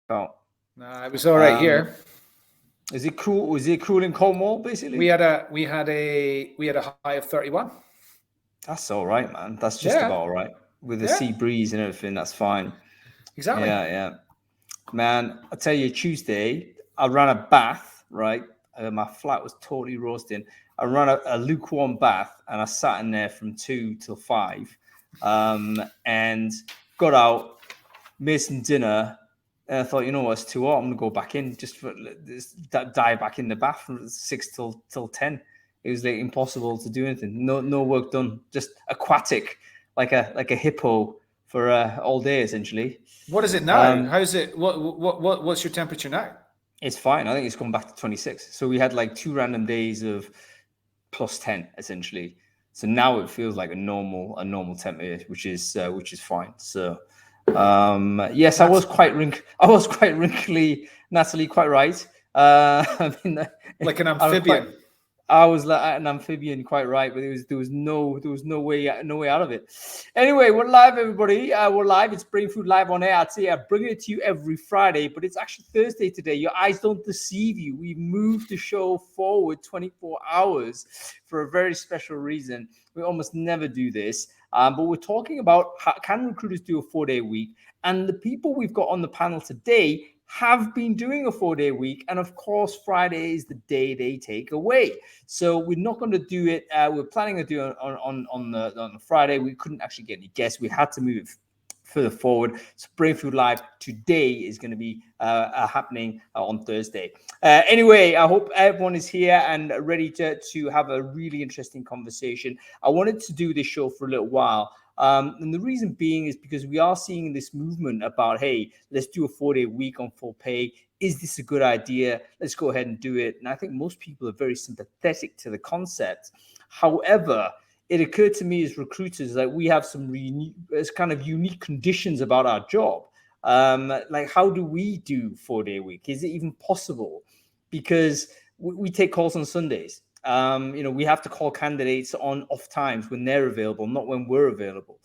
about? Nah, it was all right here. Is it cool? Was it cool in Cornwall? Basically, We had a high of 31. That's all right, man. That's just Yeah, about all right with the yeah, sea breeze and everything. That's fine. exactly. Yeah. Man, I tell you, Tuesday I ran a bath. Right, my flat was totally roasting. I ran a lukewarm bath, and I sat in there from 2 till 5, and got out, made some dinner, and I thought, you know what, it's too hot. I'm gonna go back in, just dive back in the bath from 6 till 10. It was like impossible to do anything. No work done. Just aquatic, like a hippo for all day essentially. What is it now? Um, How's it? What's your temperature now? it's fine. I think it's gone back to 26. So we had like 2 random days of +10 essentially. So now it feels like a normal temperature, which is fine. So yes, I was quite wrinkly, Natalie. Quite right. I mean, Like an I was quite. amphibian. I was like an amphibian, quite right, but there was no way out of it. Anyway, we're live, everybody. We're live. It's Brain Food Live on air. I'd say I bring it to you every Friday, but it's actually Thursday today. Your eyes don't deceive you. We moved the show forward 24 hours for a very special reason. We almost never do this, but we're talking about can recruiters do a 4-day week, and the people we've got on the panel today have been doing a 4-day week, and of course Friday is the day they take away. So we're not going to do it. We're planning to do it on the Friday. We couldn't actually get any guests. We had to move it further forward. So Brain Food Live today is going to be happening on Thursday. Anyway, I hope everyone is here and ready to have a really interesting conversation. I wanted to do this show for a little while. And the reason being is because we are seeing this movement about, hey, let's do a 4-day week on full pay. Is this a good idea? Let's go ahead and do it. And I think most people are very sympathetic to the concept. However, it occurred to me as recruiters that we have some kind of unique conditions about our job. Like, how do we do 4-day week? Is it even possible? Because we take calls on Sundays. We have to call candidates on off times when they're available, not when we're available.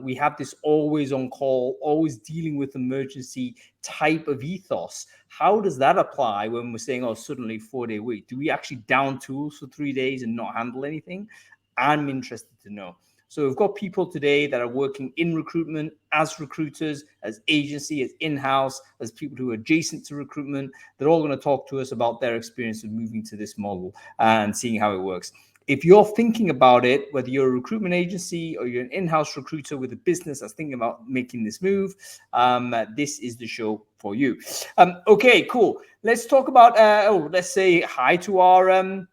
We have this always on call, always dealing with emergency type of ethos. How does that apply when we're saying, oh, suddenly 4-day week? Do we actually down tools for 3 days and not handle anything? I'm interested to know. So we've got people today that are working in recruitment as recruiters, as agency, as in-house, as people who are adjacent to recruitment. They're all going to talk to us about their experience of moving to this model and seeing how it works. If you're thinking about it, whether you're a recruitment agency or you're an in-house recruiter with a business that's thinking about making this move, this is the show for you. Okay, cool. Let's talk about, let's say hi to our...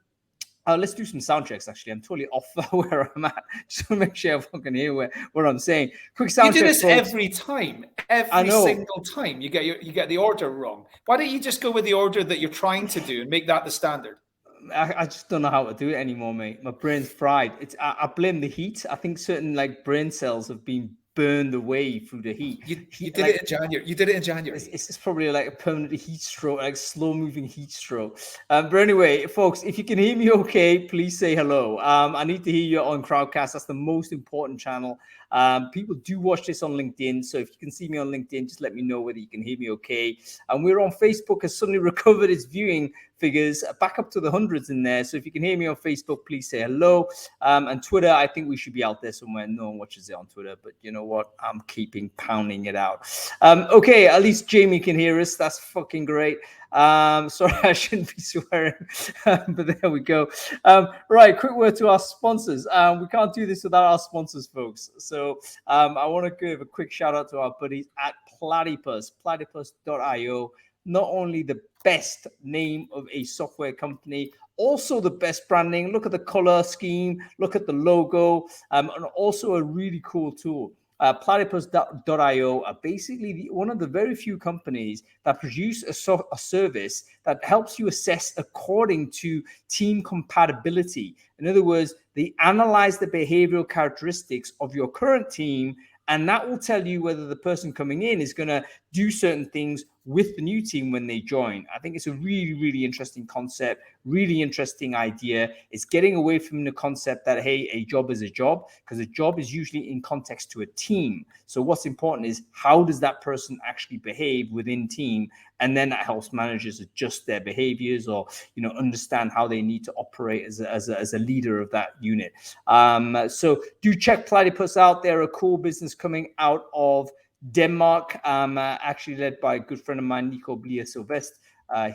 let's do some sound checks. Actually, I'm totally off where I'm at. Just want to make sure everyone can hear what I'm saying. Quick sound check. You do this every time. Every single time you get the order wrong. Why don't you just go with the order that you're trying to do and make that the standard? I just don't know how to do it anymore, mate. My brain's fried. I blame the heat. I think certain brain cells have been burned away through the heat. You did it in January. You did it in January. It's probably like a permanent heat stroke, like slow moving heat stroke. But anyway, folks, if you can hear me okay, please say hello. I need to hear you on Crowdcast. That's the most important channel. People do watch this on LinkedIn. So if you can see me on LinkedIn, just let me know whether you can hear me okay. And we're on Facebook, has suddenly recovered its viewing figures back up to the hundreds in there. So if you can hear me on Facebook, please say hello. And Twitter, I think we should be out there somewhere. No one watches it on Twitter, but you know what? I'm keeping pounding it out. Okay, at least Jamie can hear us. That's fucking great. Sorry, I shouldn't be swearing, but there we go. Right, quick word to our sponsors. We can't do this without our sponsors, folks. So I want to give a quick shout out to our buddies at Platypus, platypus.io. Not only the best name of a software company, also the best branding. Look at the color scheme, look at the logo, and also a really cool tool. Platypus.io are basically one of the very few companies that produce a service that helps you assess according to team compatibility. In other words, they analyze the behavioral characteristics of your current team, and that will tell you whether the person coming in is going to do certain things with the new team when they join. I think it's a really, really interesting concept, really interesting idea. It's getting away from the concept that, hey, a job is a job, because a job is usually in context to a team. So what's important is how does that person actually behave within team? And then that helps managers adjust their behaviors, or, you know, understand how they need to operate as a leader of that unit. So do check Platypus out. They're a cool business coming out of Denmark, actually led by a good friend of mine, Nico Blier Sylvestre.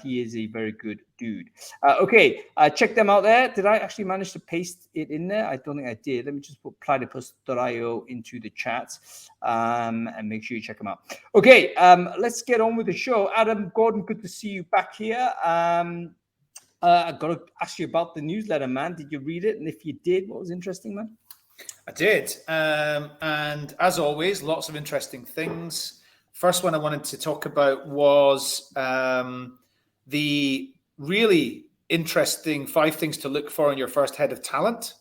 He is a very good dude. Okay, check them out there. Did I actually manage to paste it in there? I don't think I did. Let me just put platypus.io into the chat, and make sure you check them out. Okay, let's get on with the show. Adam Gordon, good to see you back here. I got to ask you about the newsletter, man. Did you read it? And if you did, what was interesting, man? I did. And as always, lots of interesting things. First one I wanted to talk about was the really interesting 5 things to look for in your first head of talent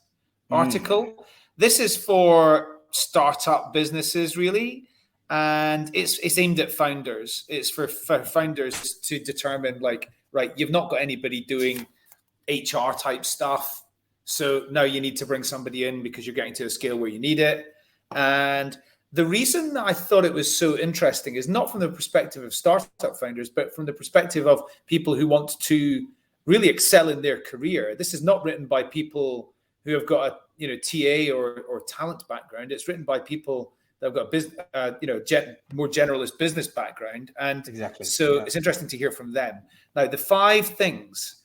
article. This is for startup businesses, really. And it's aimed at founders. It's for founders to determine, like, right, you've not got anybody doing HR type stuff. So now you need to bring somebody in because you're getting to a scale where you need it. And the reason I thought it was so interesting is not from the perspective of startup founders, but from the perspective of people who want to really excel in their career. This is not written by people who have got a, you know, TA or talent background. It's written by people that have got a business, more generalist business background. And exactly. So it's interesting to hear from them. Now, the 5 things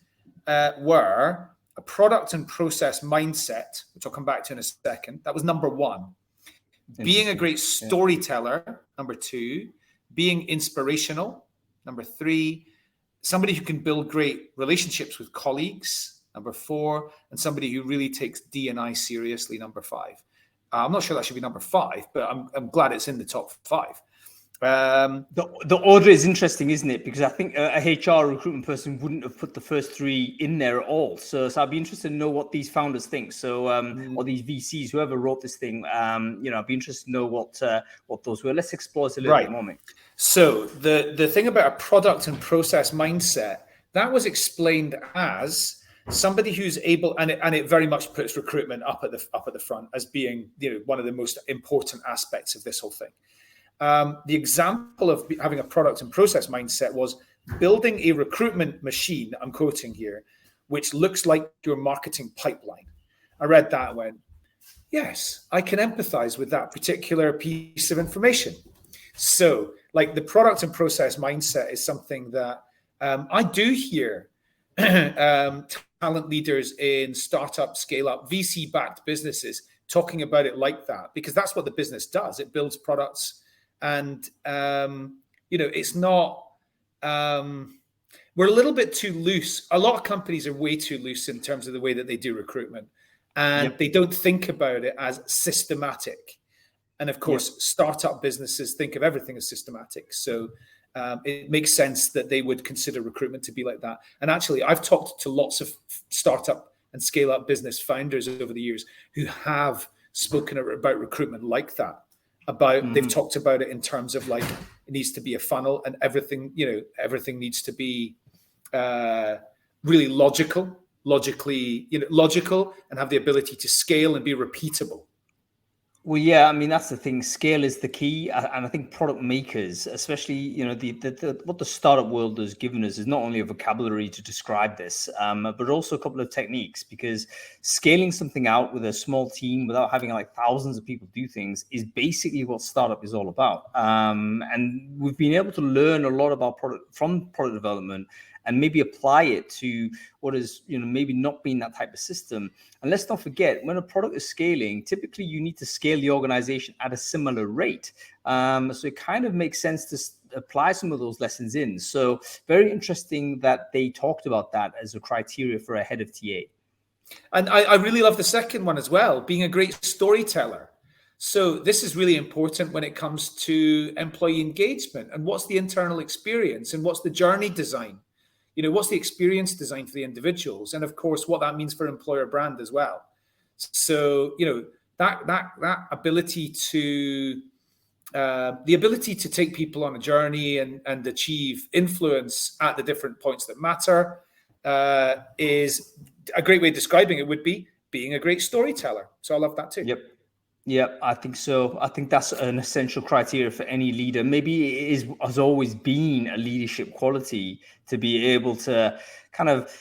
were a product and process mindset, which I'll come back to in a second. That was number 1. Being a great storyteller, number 2. Being inspirational, number 3. Somebody who can build great relationships with colleagues, number 4. And somebody who really takes D&I seriously, number 5. I'm not sure that should be number 5, but I'm glad it's in the top 5. The order is interesting, isn't it? Because I think a HR recruitment person wouldn't have put the first 3 in there at all. So I'd be interested to know what these founders think. So or these VCs, whoever wrote this thing, you know, I'd be interested to know what those were. Let's explore this a little bit more, mate. So the thing about a product and process mindset, that was explained as somebody who's able, and it very much puts recruitment up at the front as being, you know, one of the most important aspects of this whole thing. The example of having a product and process mindset was building a recruitment machine, I'm quoting here, which looks like your marketing pipeline. I read that and went, yes, I can empathize with that particular piece of information. So, like, the product and process mindset is something that I do hear talent leaders in startup, scale-up, VC-backed businesses talking about it like that, because that's what the business does. It builds products. And, you know, it's not, we're a little bit too loose. A lot of companies are way too loose in terms of the way that they do recruitment. And they don't think about it as systematic. And of course, startup businesses think of everything as systematic. So it makes sense that they would consider recruitment to be like that. And actually, I've talked to lots of startup and scale-up business founders over the years who have spoken about recruitment like that. They've talked about it in terms of, like, it needs to be a funnel, and everything needs to be really logical, and have the ability to scale and be repeatable. Well, yeah, I mean, that's the thing. Scale is the key, and I think product makers, especially, you know, what the startup world has given us is not only a vocabulary to describe this, but also a couple of techniques. Because scaling something out with a small team without having like thousands of people do things is basically what startup is all about. And we've been able to learn a lot about product development, and maybe apply it to what is, you know, maybe not being that type of system. And let's not forget, when a product is scaling, typically you need to scale the organization at a similar rate. So it kind of makes sense to apply some of those lessons in. So very interesting that they talked about that as a criteria for a head of TA. And I really love the second one as well, being a great storyteller. So this is really important when it comes to employee engagement, and what's the internal experience, and what's the journey design. You know, what's the experience design for the individuals, and of course, what that means for employer brand as well. So, you know, that ability to the ability to take people on a journey and achieve influence at the different points that matter is a great way of describing it would be being a great storyteller. So I love that too. Yep. Yeah, I think so. I think that's an essential criteria for any leader. Maybe has always been a leadership quality to be able to kind of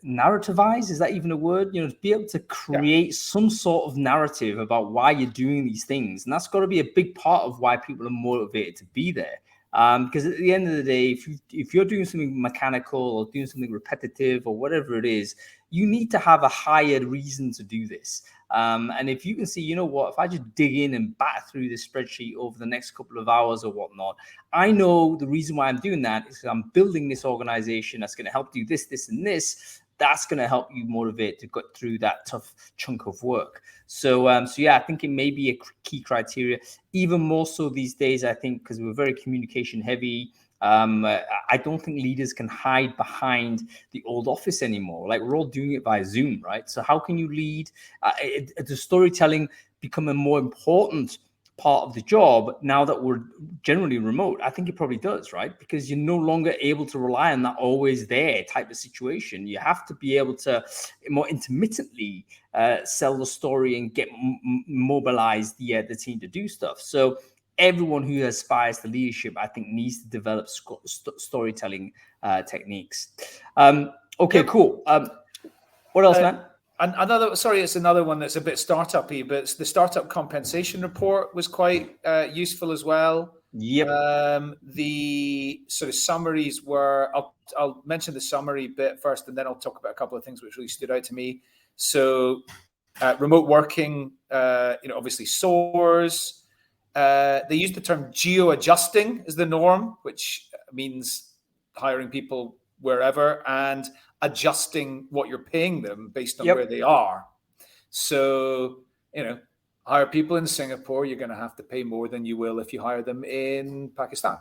narrativize. Is that even a word? To be able to create some sort of narrative about why you're doing these things. And that's got to be a big part of why people are motivated to be there. Because at the end of the day, if you're doing something mechanical or doing something repetitive or whatever it is, you need to have a higher reason to do this. And if you can see, if I just dig in and bat through this spreadsheet over the next couple of hours or whatnot, I know the reason why I'm doing that is because I'm building this organization that's going to help do this, this, and this. That's going to help you motivate to get through that tough chunk of work. So yeah, I think it may be a key criteria, even more so these days, I think, because we're very communication heavy. I don't think leaders can hide behind the old office anymore. Like, we're all doing it by Zoom, right? So how can you lead? Does storytelling become a more important part of the job now that we're generally remote? I think it probably does, right? Because you're no longer able to rely on that always there type of situation. You have to be able to more intermittently sell the story and get mobilize the team to do stuff. So everyone who aspires to leadership, I think, needs to develop storytelling techniques. Okay, cool. What else, man? It's another one that's a bit startup-y, but the startup compensation report was quite useful as well. Yep. The sort of summaries were, I'll mention the summary bit first, and then I'll talk about a couple of things which really stood out to me. So remote working, obviously soars. They used the term geo-adjusting as the norm, which means hiring people wherever and adjusting what you're paying them based on where they are. So, hire people in Singapore, you're going to have to pay more than you will if you hire them in Pakistan.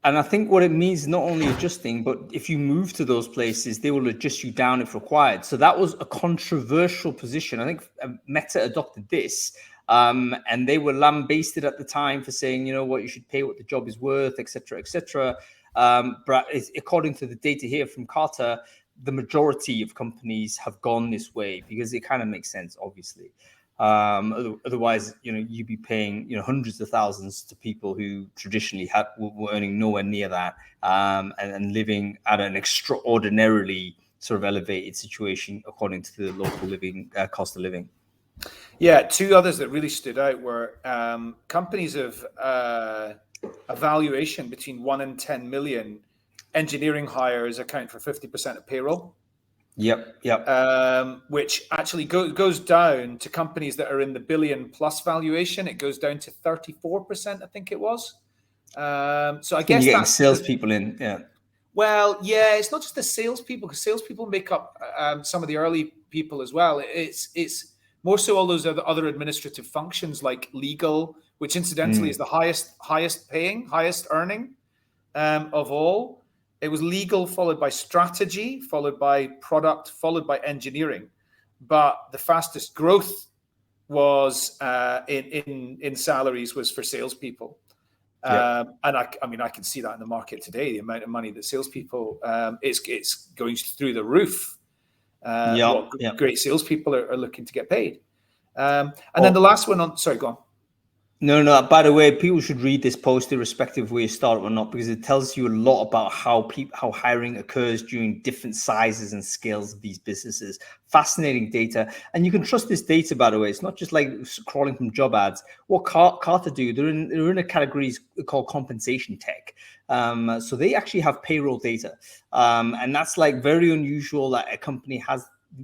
And I think what it means, not only adjusting, but if you move to those places, they will adjust you down if required. So that was a controversial position. I think Meta adopted this. And they were lambasted at the time for saying, you should pay what the job is worth, et cetera, et cetera. But according to the data here from Carter, the majority of companies have gone this way because it kind of makes sense, obviously. Otherwise, you'd be paying, hundreds of thousands to people who traditionally were earning nowhere near that, and living at an extraordinarily sort of elevated situation according to the local living cost of living. Yeah, two others that really stood out were companies of a valuation between 1 and 10 million. Engineering hires account for 50% of payroll. Yep. Which actually goes down to companies that are in the billion plus valuation. It goes down to 34%, I think it was. So I guess that's salespeople in. Yeah. Well, yeah, it's not just the salespeople, because salespeople make up some of the early people as well. It's more so all those other administrative functions like legal, which incidentally is the highest paying, highest earning of all. It was legal, followed by strategy, followed by product, followed by engineering. But the fastest growth was in salaries was for salespeople. And I can see that in the market today. The amount of money that salespeople, it's going through the roof. Great salespeople are looking to get paid. And then the last one sorry, go on. No. By the way, people should read this post irrespective of where you start or not, because it tells you a lot about how hiring occurs during different sizes and scales of these businesses. Fascinating data. And you can trust this data, by the way. It's not just like crawling from job ads. What Carter do, they're in a category called compensation tech. So they actually have payroll data. And that's like very unusual that a company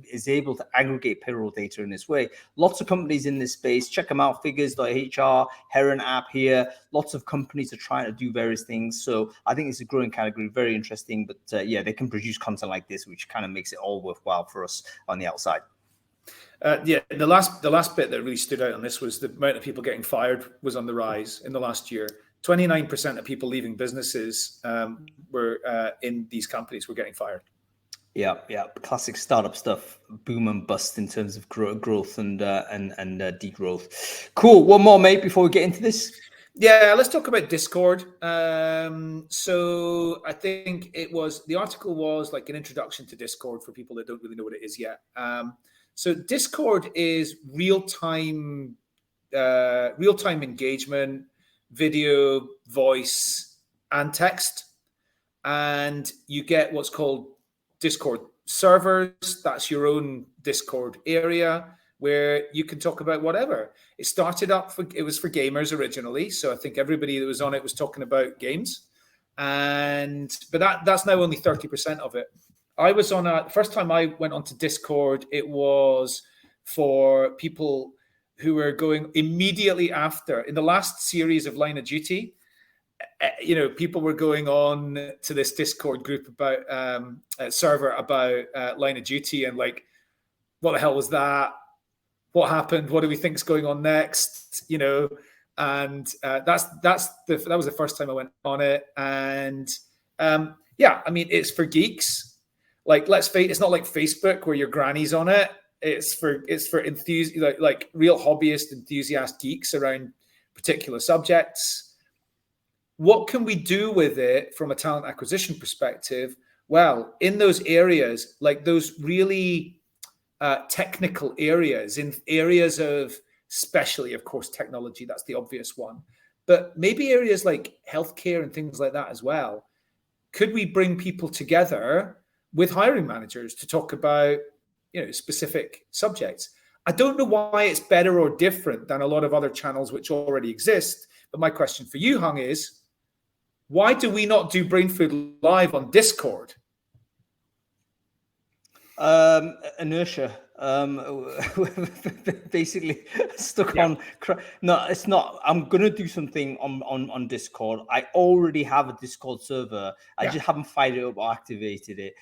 is able to aggregate payroll data in this way. Lots of companies in this space, check them out, Figures.hr, Heron app here. Lots of companies are trying to do various things. So I think it's a growing category, very interesting. But they can produce content like this, which kind of makes it all worthwhile for us on the outside. The last bit that really stood out on this was the amount of people getting fired was on the rise in the last year. 29% of people leaving businesses were in these companies were getting fired. Yeah, classic startup stuff, boom and bust in terms of growth and degrowth. Cool. One more, mate, before we get into this. Yeah, let's talk about Discord. So I think the article was like an introduction to Discord for people that don't really know what it is yet. So Discord is real-time engagement, video, voice, and text. And you get what's called Discord servers. That's your own Discord area where you can talk about whatever. It was for gamers originally, so I think everybody that was on it was talking about games, but that's now only 30% of it. I was first time I went onto Discord, it was for people who were going immediately after in the last series of Line of Duty. People were going on to this Discord group about server about Line of Duty and like, what the hell was that? What happened? What do we think is going on next? And that was the first time I went on it. And I mean, it's for geeks. Like, let's face, it's not like Facebook where your granny's on it. It's for like real hobbyist enthusiast geeks around particular subjects. What can we do with it from a talent acquisition perspective? Well, in those areas, like those really technical areas, in areas of, especially, of course, technology, that's the obvious one, but maybe areas like healthcare and things like that as well. Could we bring people together with hiring managers to talk about, specific subjects? I don't know why it's better or different than a lot of other channels which already exist. But my question for you, Hung, is why do we not do Brain Food Live on Discord? Inertia. Basically stuck on. No, it's not. I'm gonna do something on Discord. I already have a Discord server. I just haven't fired it up or activated it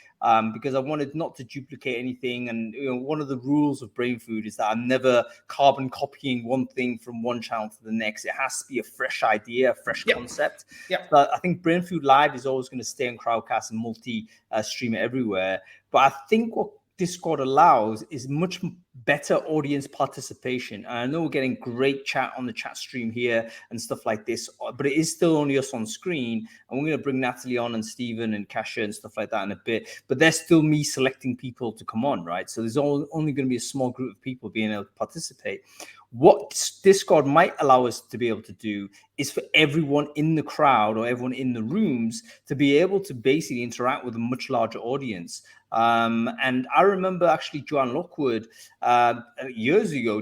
because I wanted not to duplicate anything. And one of the rules of Brain Food is that I'm never carbon copying one thing from one channel to the next. It has to be a fresh idea, a fresh concept. But I think Brain Food Live is always going to stay on Crowdcast and multi-stream it everywhere. But I think what Discord allows is much better audience participation. And I know we're getting great chat on the chat stream here and stuff like this, but it is still only us on screen. And we're going to bring Natalie on and Stephen and Kasha and stuff like that in a bit. But there's still me selecting people to come on, right? So there's only going to be a small group of people being able to participate. What Discord might allow us to be able to do is for everyone in the crowd or everyone in the rooms to be able to basically interact with a much larger audience. And I remember actually Joanne Lockwood 2 years ago,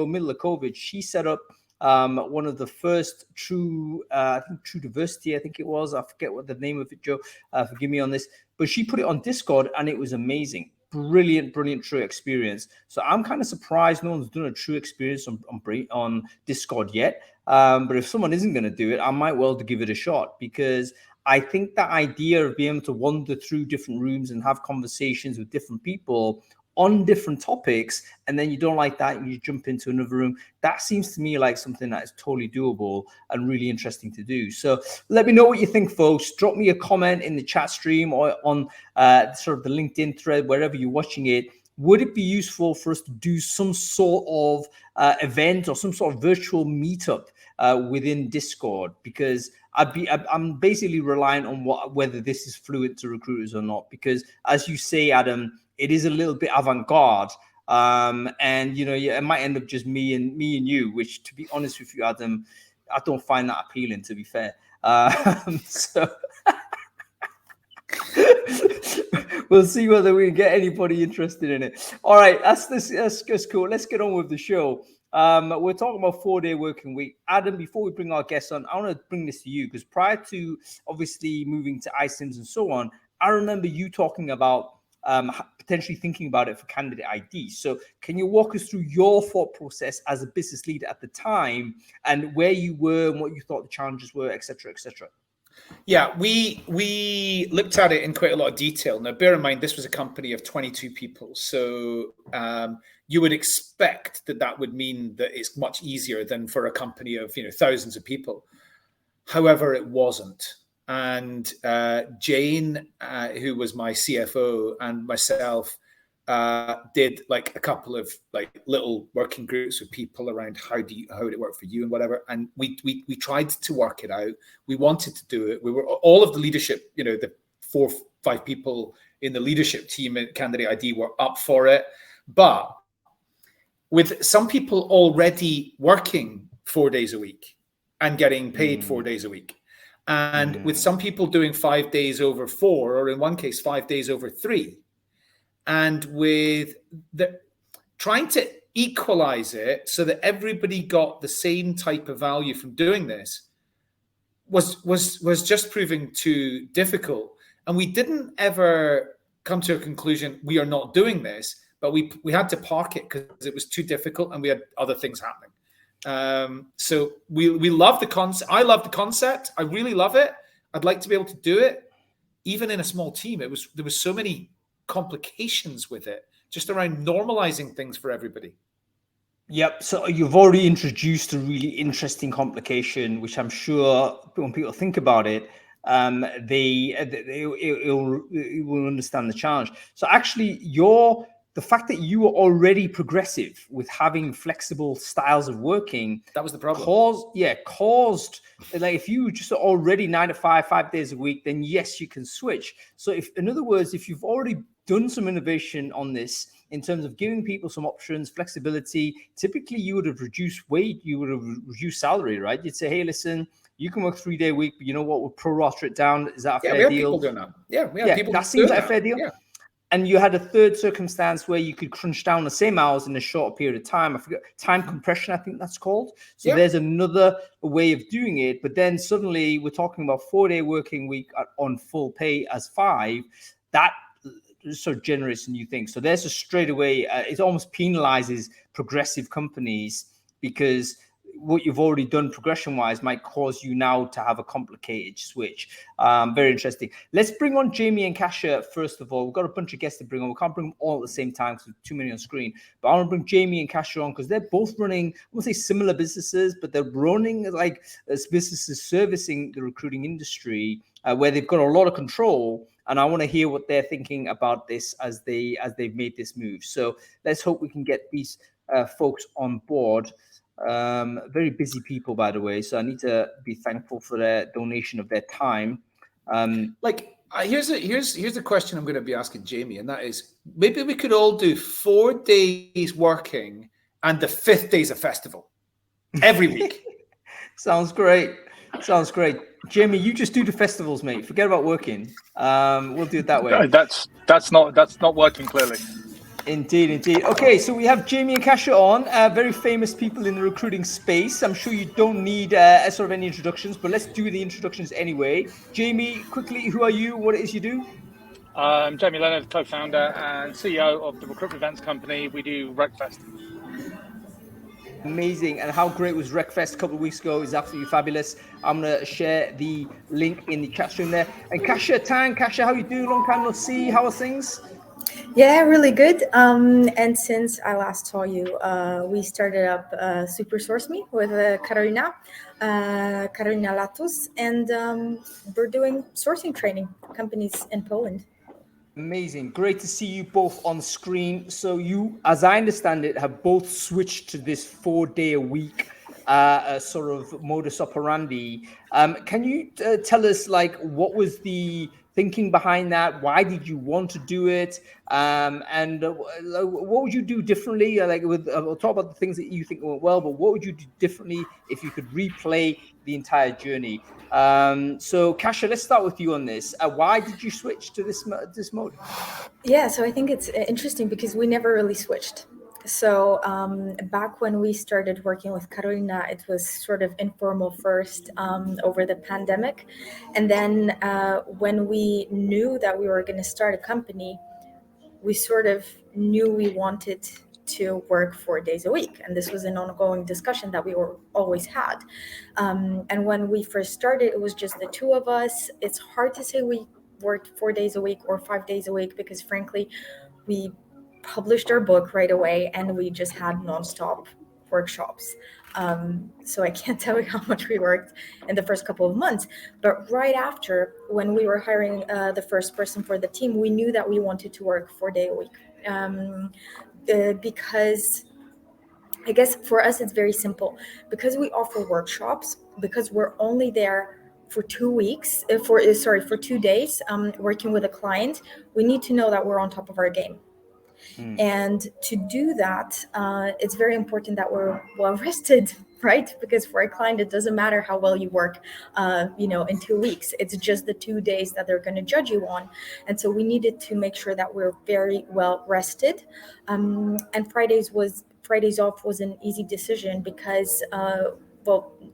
middle of COVID, she set up one of the first True Diversity, I think it was. I forget what the name of it, Joe. Forgive me on this. But she put it on Discord and it was amazing. Brilliant True experience. So I'm kind of surprised no one's done a True experience on Discord yet. But if someone isn't going to do it, I might well give it a shot, because I think that idea of being able to wander through different rooms and have conversations with different people on different topics, and then you don't like that and you jump into another room, that seems to me like something that is totally doable and really interesting to do. So let me know what you think, folks. Drop me a comment in the chat stream or on sort of the LinkedIn thread, wherever you're watching it. Would it be useful for us to do some sort of event or some sort of virtual meetup within Discord? Because I'm basically relying on whether this is fluent to recruiters or not. Because as you say, Adam, it is a little bit avant-garde, and it might end up just me and you. Which, to be honest with you, Adam, I don't find that appealing. To be fair, so we'll see whether we can get anybody interested in it. All right, that's cool. Let's get on with the show. We're talking about 4-day working week. Adam, before we bring our guests on, I want to bring this to you, because prior to obviously moving to iCIMS and so on, I remember you talking about potentially thinking about it for candidate ID. So can you walk us through your thought process as a business leader at the time, and where you were and what you thought the challenges were, et cetera, et cetera? Yeah, we looked at it in quite a lot of detail. Now, bear in mind, this was a company of 22 people. So you would expect that would mean that it's much easier than for a company of thousands of people. However, it wasn't. And Jane, who was my CFO, and myself did like a couple of like little working groups with people around how would it work for you and whatever, and we tried to work it out. We wanted to do it. We were all of the leadership, the 4-5 people in the leadership team at Candidate ID were up for it, but with some people already working 4 days a week and getting paid 4 days a week, and with some people doing 5 days over 4, or in one case 5 days over 3, and with the trying to equalize it so that everybody got the same type of value from doing this was just proving too difficult. And we didn't ever come to a conclusion, we are not doing this, but we had to park it because it was too difficult and we had other things happening. So we love the concept. I love the concept. I really love it. I'd like to be able to do it, even in a small team. There was so many complications with it, just around normalizing things for everybody. Yep. So you've already introduced a really interesting complication, which I'm sure when people think about it, they will understand the challenge. So actually, the fact that you were already progressive with having flexible styles of working, that was the problem. Caused like, if you just already 9 to 5, 5 days a week, then yes, you can switch. So in other words, if you've already done some innovation on this in terms of giving people some options, flexibility, typically you would have reduced wage, you would have reduced salary, right? You'd say, hey, listen, you can work 3 day a week, but you know what? We'll pro-rata it down. Is that a fair deal? People doing that. Yeah, people that seems like a fair deal. Yeah. And you had a third circumstance where you could crunch down the same hours in a short period of time. I forget, time compression, I think that's called. So there's another way of doing it. But then suddenly we're talking about 4 day working week on full pay as 5. That sort of generates a new thing. So there's a straight away, it almost penalizes progressive companies, because what you've already done progression wise might cause you now to have a complicated switch. Very interesting. Let's bring on Jamie and Kasia first of all. We've got a bunch of guests to bring on. We can't bring them all at the same time because there's too many on screen. But I want to bring Jamie and Kasia on because they're both running, I won't say similar businesses, but they're running like as businesses servicing the recruiting industry where they've got a lot of control. And I want to hear what they're thinking about this as they've made this move. So let's hope we can get these folks on board. Very busy people, by the way, so I need to be thankful for their donation of their time. Here's the question I'm going to be asking Jamie, and that is, maybe we could all do 4 days working and the 5th day's a festival every week. Sounds great. Jamie, you just do the festivals, mate. Forget about working. We'll do it that way. That's not working clearly. Indeed. Okay, so we have Jamie and Kasia on, very famous people in the recruiting space. I'm sure you don't need sort of any introductions, but let's do the introductions anyway. Jamie, quickly, who are you? What it is you do? I'm Jamie Leonard, co-founder and CEO of the recruitment events company. We do RecFest. Amazing. And how great was RecFest a couple of weeks ago? It's absolutely fabulous. I'm going to share the link in the chat stream there. And Kasia, how you doing? Long time no see. How are things? Yeah, really good. And since I last saw you, we started up Super Source Me with Karolina Latus, and we're doing sourcing training companies in Poland. Amazing. Great to see you both on screen. So you, as I understand it, have both switched to this 4 day a week sort of modus operandi. Can you tell us, like, what was the thinking behind that? Why did you want to do it? And what would you do differently? We'll talk about the things that you think went well, but what would you do differently if you could replay the entire journey? So Kasia, let's start with you on this. Why did you switch to this mode? Yeah, so I think it's interesting because we never really switched. So back when we started working with Karolina, it was sort of informal first over the pandemic. And then when we knew that we were going to start a company, we sort of knew we wanted to work 4 days a week. And this was an ongoing discussion that we always had. And when we first started, it was just the two of us. It's hard to say we worked 4 days a week or 5 days a week because, frankly, we published our book right away and we just had nonstop workshops. So I can't tell you how much we worked in the first couple of months. But right after, when we were hiring the first person for the team, we knew that we wanted to work 4 days a week. because I guess for us it's very simple. Because we offer workshops, because we're only there for 2 weeks, for 2 days, working with a client, we need to know that we're on top of our game. And to do that, it's very important that we're well rested, right? Because for a client, it doesn't matter how well you work, in 2 weeks. It's just the 2 days that they're going to judge you on. And so we needed to make sure that we're very well rested. And Fridays off was an easy decision because,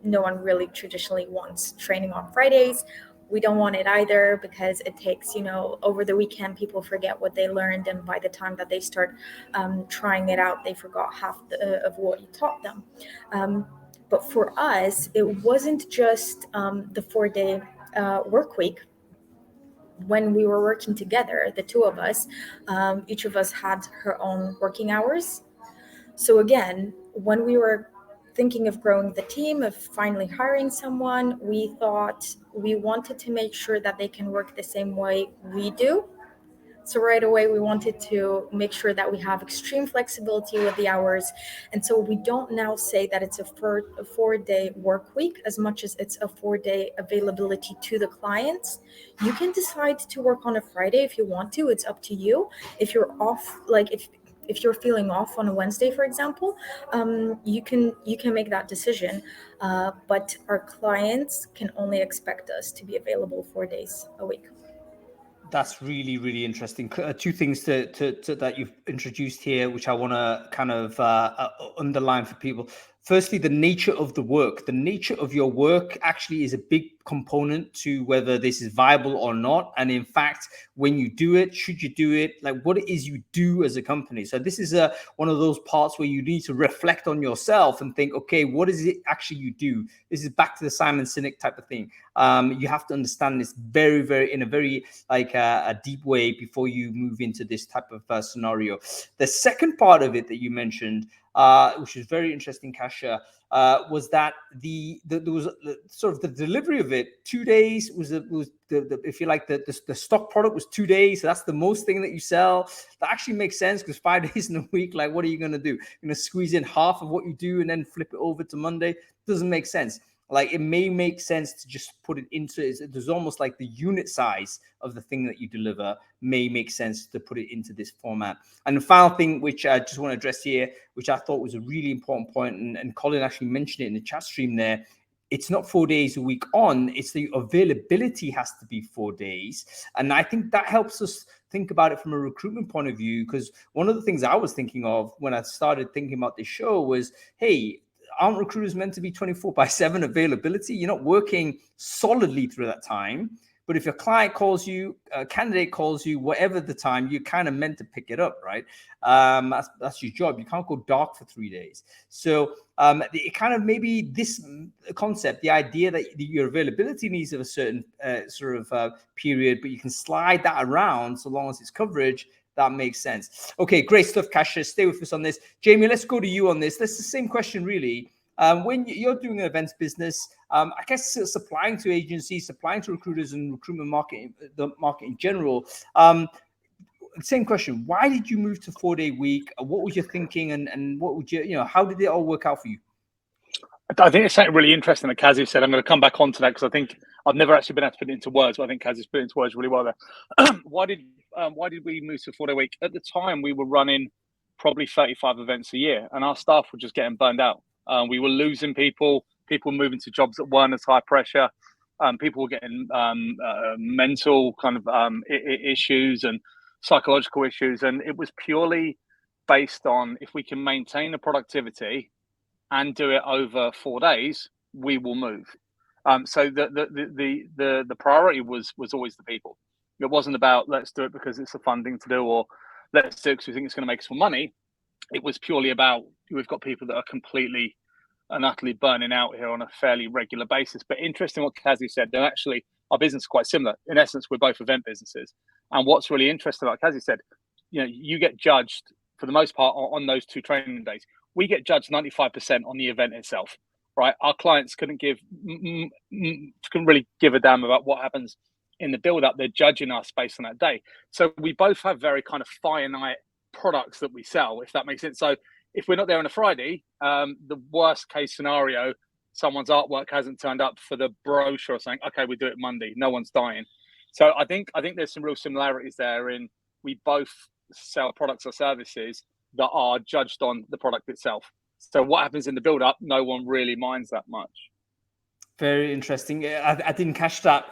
no one really traditionally wants training on Fridays. We don't want it either because it takes, over the weekend, people forget what they learned. And by the time that they start trying it out, they forgot half of what you taught them. But for us, it wasn't just the 4-day work week. When we were working together, the two of us, each of us had her own working hours. So again, when we were thinking of growing the team, of finally hiring someone, we thought we wanted to make sure that they can work the same way we do. So right away, we wanted to make sure that we have extreme flexibility with the hours. And so we don't now say that it's a 4-day work week as much as it's a 4-day availability to the clients. You can decide to work on a Friday if you want to. It's up to you. If you're off, if you're feeling off on a Wednesday, for example, you can make that decision. But our clients can only expect us to be available 4 days a week. That's really, really interesting. Two things to that you've introduced here, which I want to kind of underline for people. Firstly, the nature of the work. The nature of your work actually is a big component to whether this is viable or not. And in fact, when you do it, should you do it, like what it is you do as a company. So this is one of those parts where you need to reflect on yourself and think, okay, what is it actually you do? This is back to the Simon Sinek type of thing. You have to understand this very, very, in a very a deep way before you move into this type of scenario. The second part of it that you mentioned, which is very interesting, Kasia, was that there was sort of the delivery of it. 2 days was the if you like the stock product was 2 days. So that's the most thing that you sell. That actually makes sense because 5 days in a week, like what are you going to do? You're going to squeeze in half of what you do and then flip it over to Monday? Doesn't make sense. Like it may make sense to just put it into, there's almost like the unit size of the thing that you deliver may make sense to put it into this format. And the final thing, which I just want to address here, which I thought was a really important point, and Colin actually mentioned it in the chat stream there, it's not 4 days a week on, it's the availability has to be 4 days. And I think that helps us think about it from a recruitment point of view, because one of the things I was thinking of when I started thinking about this show was, hey, aren't recruiters meant to be 24/7 availability? You're not working solidly through that time. But if your client calls you, a candidate calls you, whatever the time, you're kind of meant to pick it up, right? That's your job. You can't go dark for 3 days. So it kind of maybe this concept, the idea that your availability needs of a certain period, but you can slide that around so long as it's coverage. That makes sense. Okay, great stuff, Kasia. Stay with us on this. Jamie, let's go to you on this. That's the same question, really. When you're doing an events business, I guess supplying to agencies, supplying to recruiters and recruitment marketing, the market in general, same question. Why did you move to 4-day week? What was your thinking and what would how did it all work out for you? I think it's something really interesting that Kasia said. I'm going to come back onto that because I think I've never actually been able to put it into words, but I think Kasia's put it into words really well there. Why did we move to a 4-day week? At the time, we were running probably 35 events a year, and our staff were just getting burned out. We were losing people moving to jobs that weren't as high pressure. People were getting mental kind of issues and psychological issues. And it was purely based on if we can maintain the productivity and do it over 4 days, we will move. So the priority was always the people. It wasn't about let's do it because it's a fun thing to do or let's do it because we think it's going to make us more money. It was purely about we've got people that are completely and utterly burning out here on a fairly regular basis. But interesting what Kasia said, that actually our business is quite similar. In essence, we're both event businesses. And what's really interesting, like Kasia said, you get judged for the most part on those 2 training days. We get judged 95% on the event itself, right? Our clients couldn't really give a damn about what happens in the build up. They're judging us based on that day. So we both have very kind of finite products that we sell, if that makes sense. So if we're not there on a Friday, the worst case scenario, someone's artwork hasn't turned up for the brochure or something. Okay, we do it Monday. No one's dying. So I think there's some real similarities there in we both sell products or services that are judged on the product itself. So what happens in the build up, no one really minds that much. Very interesting. I didn't catch that,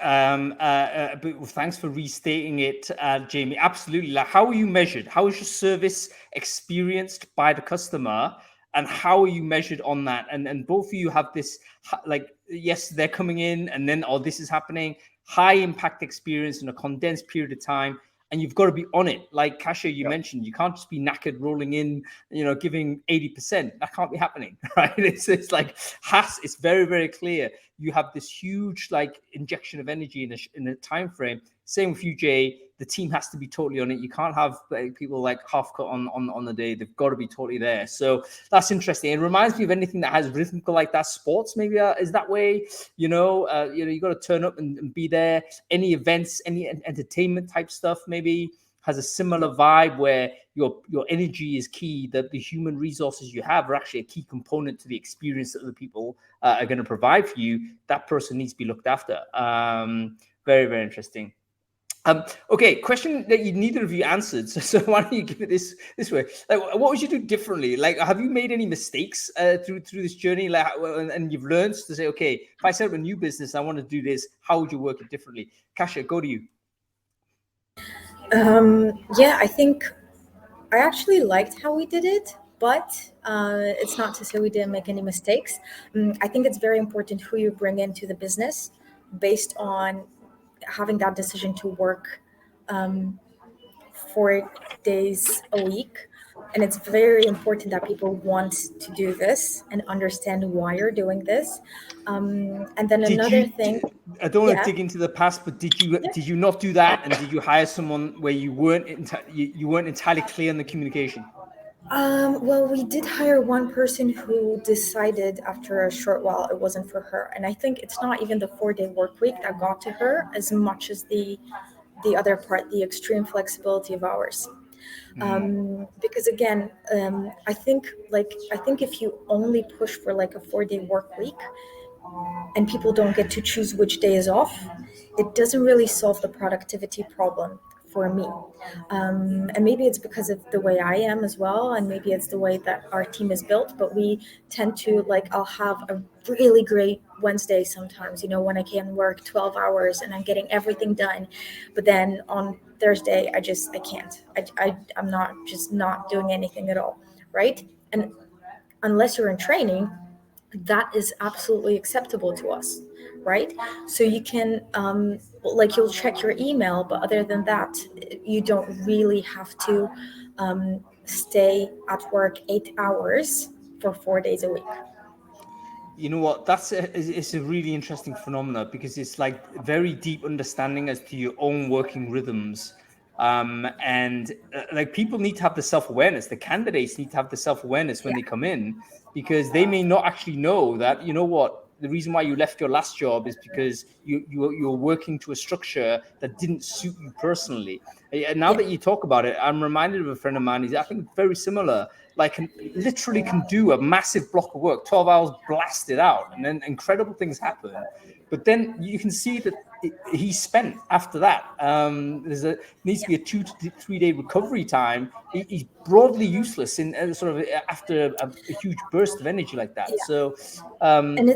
but thanks for restating it, Jamie. Absolutely. Like, how are you measured? How is your service experienced by the customer, and how are you measured on that? And both of you have this, like, yes, they're coming in, and then this is happening. High impact experience in a condensed period of time. And you've got to be on it. Like Kasia, you mentioned, you can't just be knackered rolling in, giving 80%. That can't be happening, right? It's like it's very, very clear. You have this huge like injection of energy in a time frame. Same with you, Jay. The team has to be totally on it. You can't have people like half cut on the day. They've got to be totally there. So that's interesting. It reminds me of anything that has rhythmical like that. Sports maybe is that way. You got to turn up and be there. Any events, any entertainment type stuff maybe has a similar vibe where your energy is key. That the human resources you have are actually a key component to the experience that the people are going to provide for you. That person needs to be looked after. Very, very interesting. Okay, question that neither of you answered. So why don't you give it this way? Like, what would you do differently? Like, have you made any mistakes through this journey? Like, and you've learned to say, okay, if I set up a new business, I want to do this. How would you work it differently? Kasia, go to you. Yeah, I think I actually liked how we did it, but it's not to say we didn't make any mistakes. I think it's very important who you bring into the business based on having that decision to work 4 days a week. And it's very important that people want to do this and understand why you're doing this. And then another thing. I don't want to dig into the past, but did you not do that? And did you hire someone where you weren't entirely clear on the communication? Well, we did hire one person who decided after a short while it wasn't for her. And I think it's not even the 4-day work week that got to her as much as the other part, the extreme flexibility of hours. Because again, I think if you only push for like a 4-day work week and people don't get to choose which day is off, it doesn't really solve the productivity problem for me. And maybe it's because of the way I am as well, and maybe it's the way that our team is built, but we tend to I'll have a really great Wednesday sometimes, when I can work 12 hours and I'm getting everything done. But then on Thursday, I can't. I'm not doing anything at all, right? And unless you're in training, that is absolutely acceptable to us, right? So you can you'll check your email, but other than that, you don't really have to stay at work 8 hours for 4 days a week. You know what? It's a really interesting phenomenon, because it's like very deep understanding as to your own working rhythms. And people need to have the self-awareness. The candidates need to have the self-awareness when they come in, because they may not actually know that, the reason why you left your last job is because you're working to a structure that didn't suit you personally. And now that you talk about it, I'm reminded of a friend of mine. He's, I think, very similar. Literally can do a massive block of work, 12 hours blasted out, and then incredible things happen. But then you can see that he's spent after that. Needs to be a 2 to 3 day recovery time. He's broadly useless in after a huge burst of energy like that. Yeah. So, and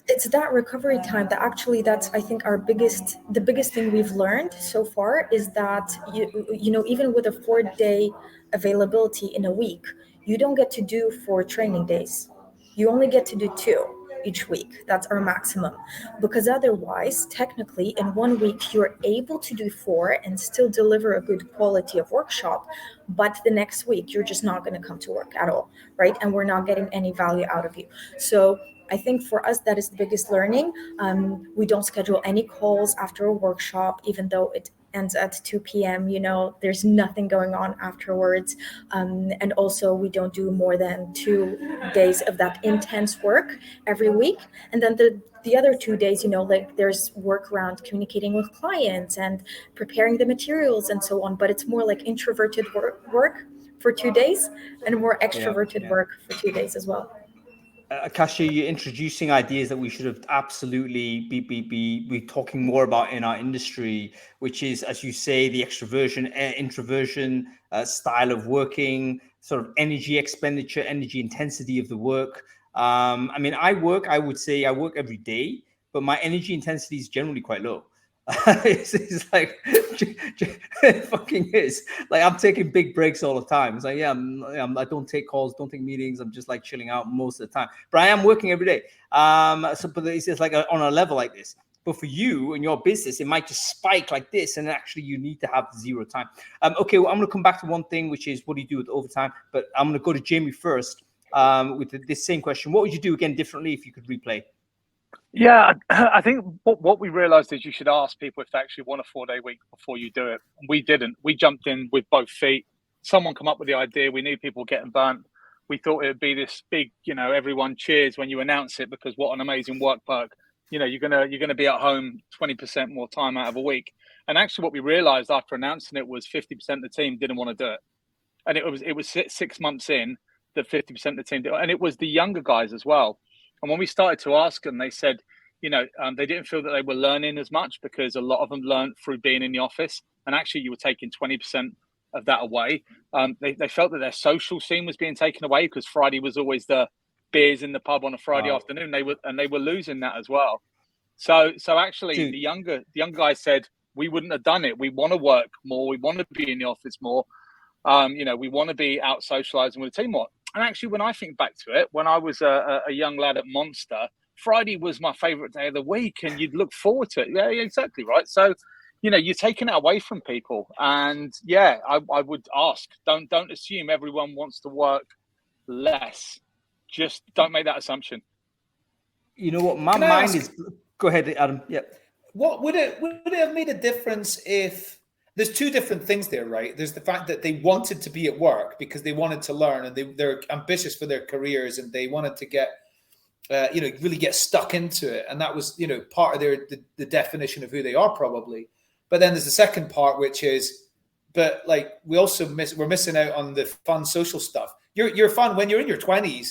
it's that recovery time that's I think the biggest thing we've learned so far is that even with a 4-day availability in a week, you don't get to do 4 training days. You only get to do 2 each week. That's our maximum, because otherwise, technically, in 1 week you're able to do 4 and still deliver a good quality of workshop, but the next week you're just not going to come to work at all, right? And we're not getting any value out of you. So I think for us, that is the biggest learning. We don't schedule any calls after a workshop, even though it ends at 2 p.m. There's nothing going on afterwards. And also we don't do more than 2 days of that intense work every week. And then the other 2 days, there's work around communicating with clients and preparing the materials and so on. But it's more like introverted work for 2 days and more extroverted work for 2 days as well. Kasia, you're introducing ideas that we should have absolutely be talking more about in our industry, which is, as you say, the extroversion, introversion style of working, sort of energy expenditure, energy intensity of the work. I mean, I would say I work every day, but my energy intensity is generally quite low. It's like it fucking is. Like, I'm taking big breaks all the time. It's like, I don't take calls, don't take meetings. I'm just like chilling out most of the time. But I am working every day. So, but it's just like on a level like this. But for you and your business, it might just spike like this, and actually you need to have zero time. Okay, well, I'm going to come back to one thing, which is what do you do with overtime? But I'm going to go to Jamie first with this same question. What would you do again differently if you could replay? Yeah, I think what we realized is you should ask people if they actually want a 4-day week before you do it. We didn't. We jumped in with both feet. Someone come up with the idea. We knew people getting burnt. We thought it would be this big, everyone cheers when you announce it, because what an amazing work perk. You're gonna be at home 20% more time out of a week. And actually, what we realized after announcing it was 50% of the team didn't want to do it. And it was 6 months in that 50% of the team did, and it was the younger guys as well. And when we started to ask them, they said, they didn't feel that they were learning as much because a lot of them learned through being in the office. And actually, you were taking 20% of that away. They felt that their social scene was being taken away because Friday was always the beers in the pub on a Friday afternoon. They were losing that as well. So actually, the younger guys said, we wouldn't have done it. We want to work more. We want to be in the office more. We want to be out socializing with the team more. And actually, when I think back to it, when I was a young lad at Monster, Friday was my favorite day of the week, and you'd look forward to it. Yeah, exactly right. So, you're taking it away from people. And yeah, I would ask, don't assume everyone wants to work less. Just don't make that assumption. You know what? My mind is. Go ahead, Adam. Yep. What would it have made a difference if? There's two different things there, right? There's the fact that they wanted to be at work because they wanted to learn, and they're ambitious for their careers, and they wanted to get, really get stuck into it. And that was, part of the definition of who they are probably. But then there's the second part, which is, but like we also we're missing out on the fun social stuff. You're fun when you're in your 20s.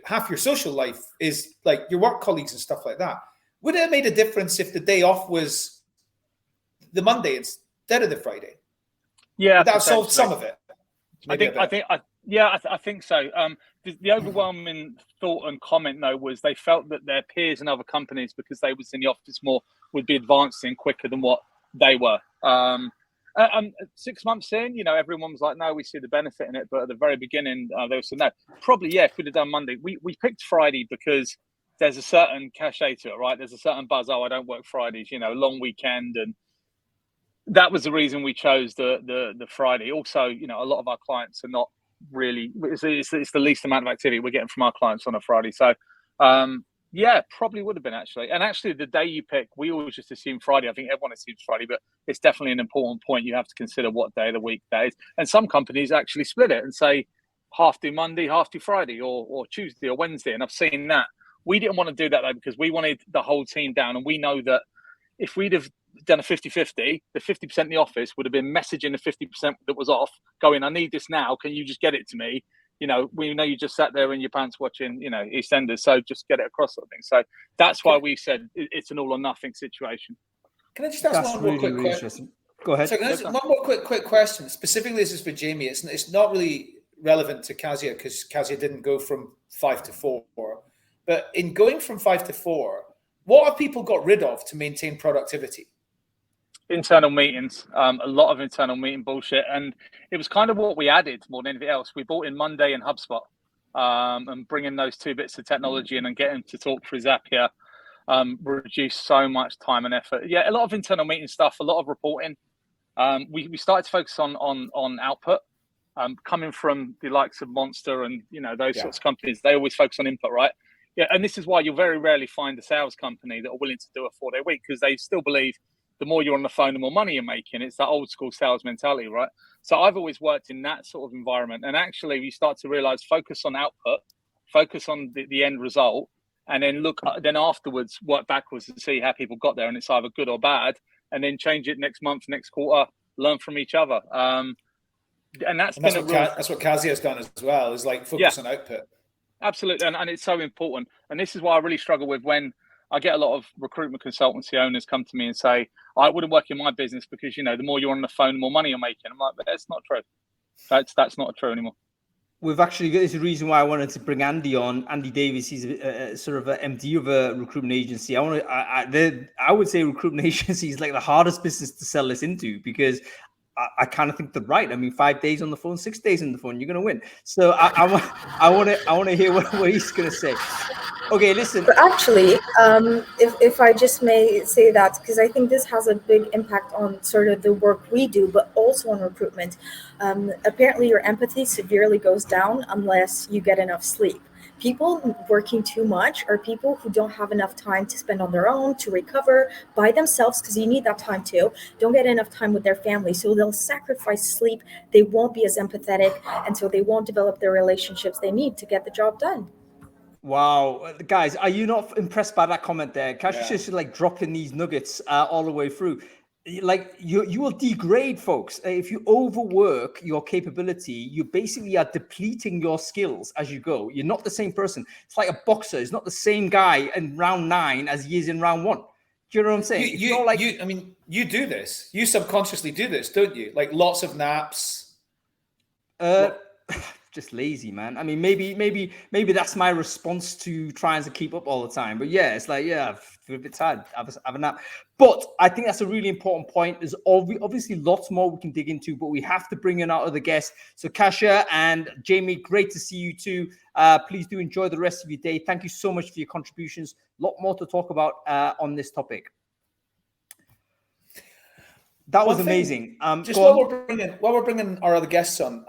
Half your social life is like your work colleagues and stuff like that. Would it have made a difference if the day off was the Monday instead of the Friday? Yeah, that solved some of it. I think so. The overwhelming thought and comment though was they felt that their peers in other companies, because they was in the office more, would be advancing quicker than what they were. 6 months in, everyone was like, no, we see the benefit in it. But at the very beginning, they said no. Probably, yeah, if we'd have done Monday. We picked Friday because there's a certain cachet to it, right? There's a certain buzz. Oh, I don't work Fridays, long weekend. And that was the reason we chose the Friday. Also, a lot of our clients are not really, it's the least amount of activity we're getting from our clients on a Friday. So, yeah, probably would have been actually. And actually, the day you pick, we always just assume Friday. I think everyone assumes Friday, but it's definitely an important point. You have to consider what day of the week that is. And some companies actually split it and say half do Monday, half do Friday, or Tuesday or Wednesday. And I've seen that. We didn't want to do that though, because we wanted the whole team down. And we know that if we'd have done a 50-50, the 50% in the office would have been messaging the 50% that was off, going, I need this now. Can you just get it to me? We know you just sat there in your pants watching, EastEnders. So just get it across, sort of thing. So that's why we said it's an all or nothing situation. Can I just ask one more quick question? Go ahead. So can I ask one more quick question? Specifically, this is for Jamie. It's not really relevant to Kasia because Kasia didn't go from 5 to 4. But in going from 5 to 4, what have people got rid of to maintain productivity? Internal meetings, a lot of internal meeting bullshit. And it was kind of what we added more than anything else. We brought in Monday and HubSpot and bringing those two bits of technology in and getting to talk through Zapier reduced so much time and effort. Yeah, a lot of internal meeting stuff, a lot of reporting. We started to focus on output. Coming from the likes of Monster and, those sorts of companies, they always focus on input, right? Yeah, and this is why you'll very rarely find a sales company that are willing to do a 4-day week, because they still believe the more you're on the phone, the more money you're making. It's that old school sales mentality, right? So I've always worked in that sort of environment. And actually, we start to realize, focus on output, focus on the end result, and then afterwards work backwards and see how people got there. And it's either good or bad, and then change it next month, next quarter, learn from each other. And that's And been a real... that's what Kazi has done as well, is like focus on output. Absolutely, and it's so important. And this is why I really struggle with when I get a lot of recruitment consultancy owners come to me and say, I wouldn't work in my business because, the more you're on the phone, the more money you're making. I'm like, but that's not true. That's not true anymore. We've actually got this reason why I wanted to bring Andy on. Andy Davis, he's sort of an MD of a recruitment agency. I would say recruitment agency is like the hardest business to sell this into, because I kind of think they're right. I mean, 5 days on the phone, 6 days on the phone, you're going to win. So I want to hear what he's going to say. Okay, listen. But actually, if I just may say that, because I think this has a big impact on sort of the work we do, but also on recruitment. Apparently, your empathy severely goes down unless you get enough sleep. People working too much are people who don't have enough time to spend on their own, to recover by themselves, because you need that time too. Don't get enough time with their family. So they'll sacrifice sleep. They won't be as empathetic. And so they won't develop the relationships they need to get the job done. Wow. Guys, are you not impressed by that comment there? Cash is like dropping these nuggets all the way through. Like you will degrade, folks. If you overwork your capability, you basically are depleting your skills as you go. You're not the same person. It's like a boxer. It's not the same guy in round 9 as he is in round 1. Do you know what I'm saying? You do this. You subconsciously do this, don't you? Like lots of naps. Just lazy, man. I mean, maybe that's my response to trying to keep up all the time. But yeah, it's like, yeah, I'm a bit tired. Have a nap. But I think that's a really important point. There's obviously lots more we can dig into, but we have to bring in our other guests. So Kasia and Jamie, great to see you too. Please do enjoy the rest of your day. Thank you so much for your contributions. A lot more to talk about on this topic. That was amazing. Just while we're bringing our other guests on,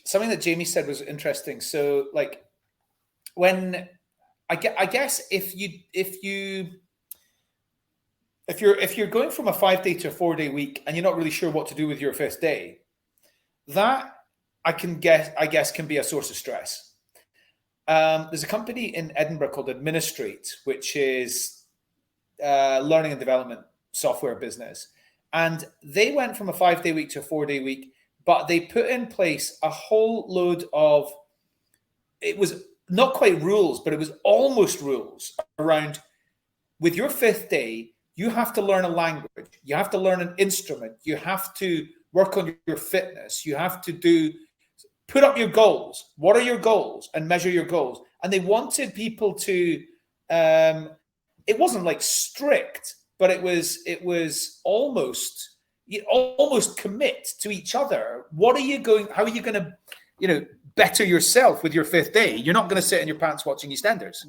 something that Jamie said was interesting. So, like, when I guess if you're going from a 5-day to a 4-day week and you're not really sure what to do with your 5th day, that I guess can be a source of stress. There's a company in Edinburgh called Administrate, which is learning and development software business. And they went from a 5-day week to a 4-day week, but they put in place a whole load of, it was not quite rules, but it was almost rules around, with your 5th day, you have to learn a language, you have to learn an instrument, you have to work on your fitness, you have to put up your goals. What are your goals? And measure your goals. And they wanted people to, it wasn't like strict, but it was almost, you almost commit to each other. How are you going to, better yourself with your 5th day? You're not going to sit in your pants watching EastEnders.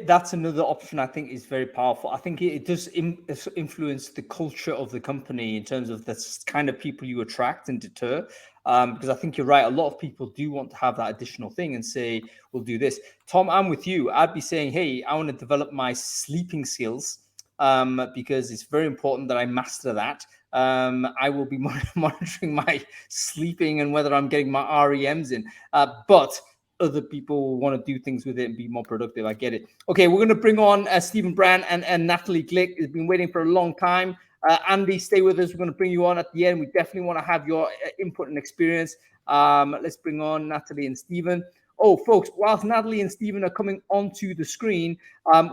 That's another option I think is very powerful. I think it does influence the culture of the company in terms of the kind of people you attract and deter. Because I think you're right. A lot of people do want to have that additional thing and say, we'll do this. Tom, I'm with you. I'd be saying, hey, I want to develop my sleeping skills. Because it's very important that I master that. I will be monitoring my sleeping and whether I'm getting my REMs in. But other people want to do things with it and be more productive. I get it. Okay, we're going to bring on Stephen Brand and Natalie Glick. It's been waiting for a long time. Andy, stay with us. We're going to bring you on at the end. We definitely want to have your input and experience. Let's bring on Natalie and Stephen. Oh, folks, whilst Natalie and Stephen are coming onto the screen,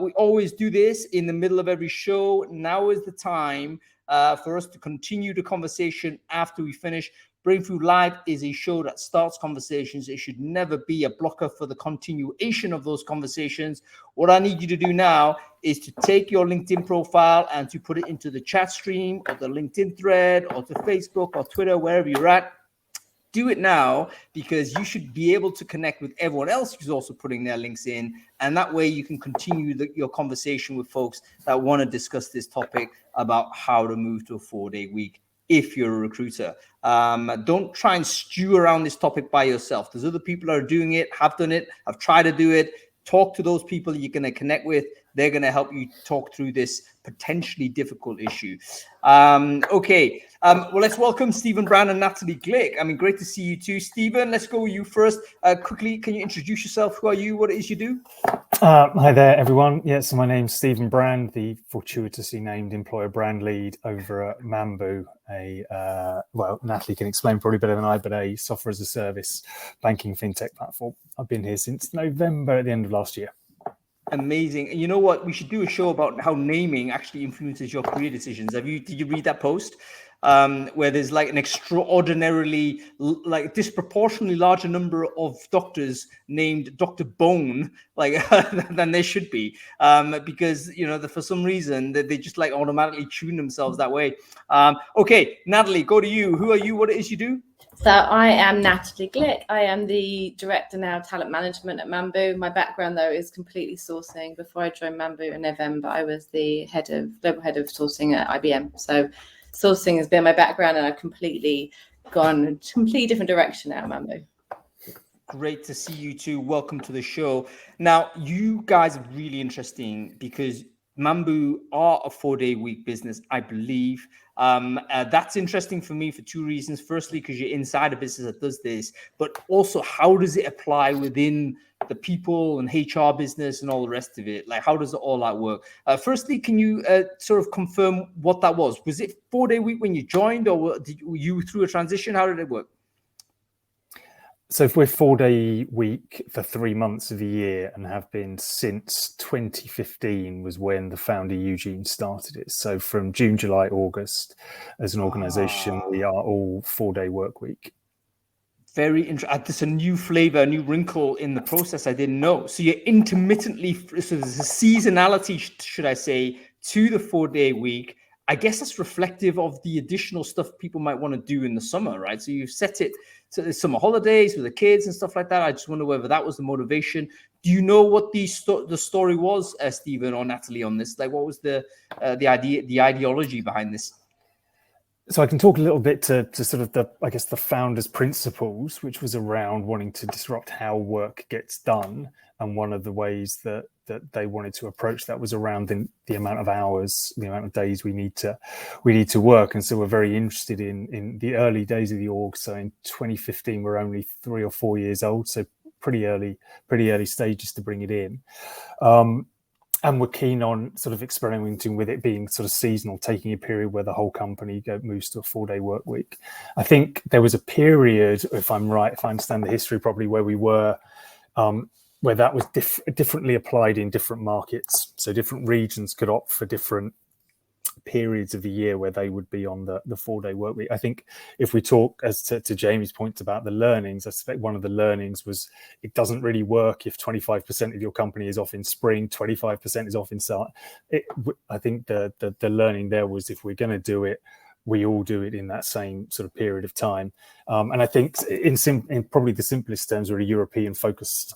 we always do this in the middle of every show. Now is the time for us to continue the conversation after we finish. Brain Food Live is a show that starts conversations. It should never be a blocker for the continuation of those conversations. What I need you to do now is to take your LinkedIn profile and to put it into the chat stream or the LinkedIn thread or to Facebook or Twitter, wherever you're at. Do it now, because you should be able to connect with everyone else who's also putting their links in. And that way you can continue your conversation with folks that want to discuss this topic about how to move to a 4-day week if you're a recruiter. Don't try and stew around this topic by yourself. There's other people that are doing it, have done it, have tried to do it. Talk to those people you're going to connect with. They're going to help you talk through this potentially difficult issue. Okay. Well, let's welcome Stephen Brand and Natalie Glick. I mean, great to see you too. Stephen, let's go with you first. Quickly, can you introduce yourself? Who are you? What it is you do? Hi there, everyone. Yeah, so my name's Stephen Brand, the fortuitously named employer brand lead over at Mambu, well, Natalie can explain probably better than I, but a software as a service banking fintech platform. I've been here since November at the end of last year. Amazing. And you know what? We should do a show about how naming actually influences your career decisions. Did you read that post? Where there's like an extraordinarily, like disproportionately larger number of doctors named Dr. Bone, like than there should be, because for some reason they just like automatically tune themselves that way. Okay, Natalie, go to you. Who are you? What it is you do? So I am Natalie Glick. I am the director now of talent management at Mambu. My background though is completely sourcing. Before I joined Mambu in November, I was the global head of sourcing at IBM. So sourcing has been my background, and I've completely gone a completely different direction now at Mambu. Great to see you too. Welcome to the show. Now, you guys are really interesting because Mambu are a 4-day week business, I believe. That's interesting for me for two reasons. Firstly, because you're inside a business that does this, but also how does it apply within the people and HR business and all the rest of it? Like, how does it all that work? Firstly, can you sort of confirm what that was? Was it 4-day week when you joined, or were you through a transition? How did it work? So if we're 4-day week for 3 months of the year and have been since 2015 was when the founder Eugene started it. So from June, July, August, as an organization, we are all 4-day work week. Very interesting. There's a new flavor, a new wrinkle in the process I didn't know. So you're intermittently, so there's a seasonality, should I say, to the 4-day week. I guess that's reflective of the additional stuff people might want to do in the summer, right? So you've set it to the summer holidays with the kids and stuff like that. I just wonder whether that was the motivation. Do you know what the story was, Stephen or Natalie, on this? Like, what was the ideology behind this? So I can talk a little bit to sort of the founder's principles, which was around wanting to disrupt how work gets done. And one of the ways that they wanted to approach that was around the amount of hours, the amount of days we need to work. And so we're very interested in the early days of the org. So in 2015, we're only 3 or 4 years old. So pretty early stages to bring it in. And we're keen on sort of experimenting with it being sort of seasonal, taking a period where the whole company moves to a 4-day work week. I think there was a period, if I'm right, if I understand the history properly, where we were, where that was differently applied in different markets. So different regions could opt for different periods of the year where they would be on the 4-day work week. I think if we talk as to Jamie's point about the learnings, I suspect one of the learnings was it doesn't really work if 25% of your company is off in spring, 25% is off in summer. I think the learning there was if we're going to do it, we all do it in that same sort of period of time. And I think in probably the simplest terms, we're a European focused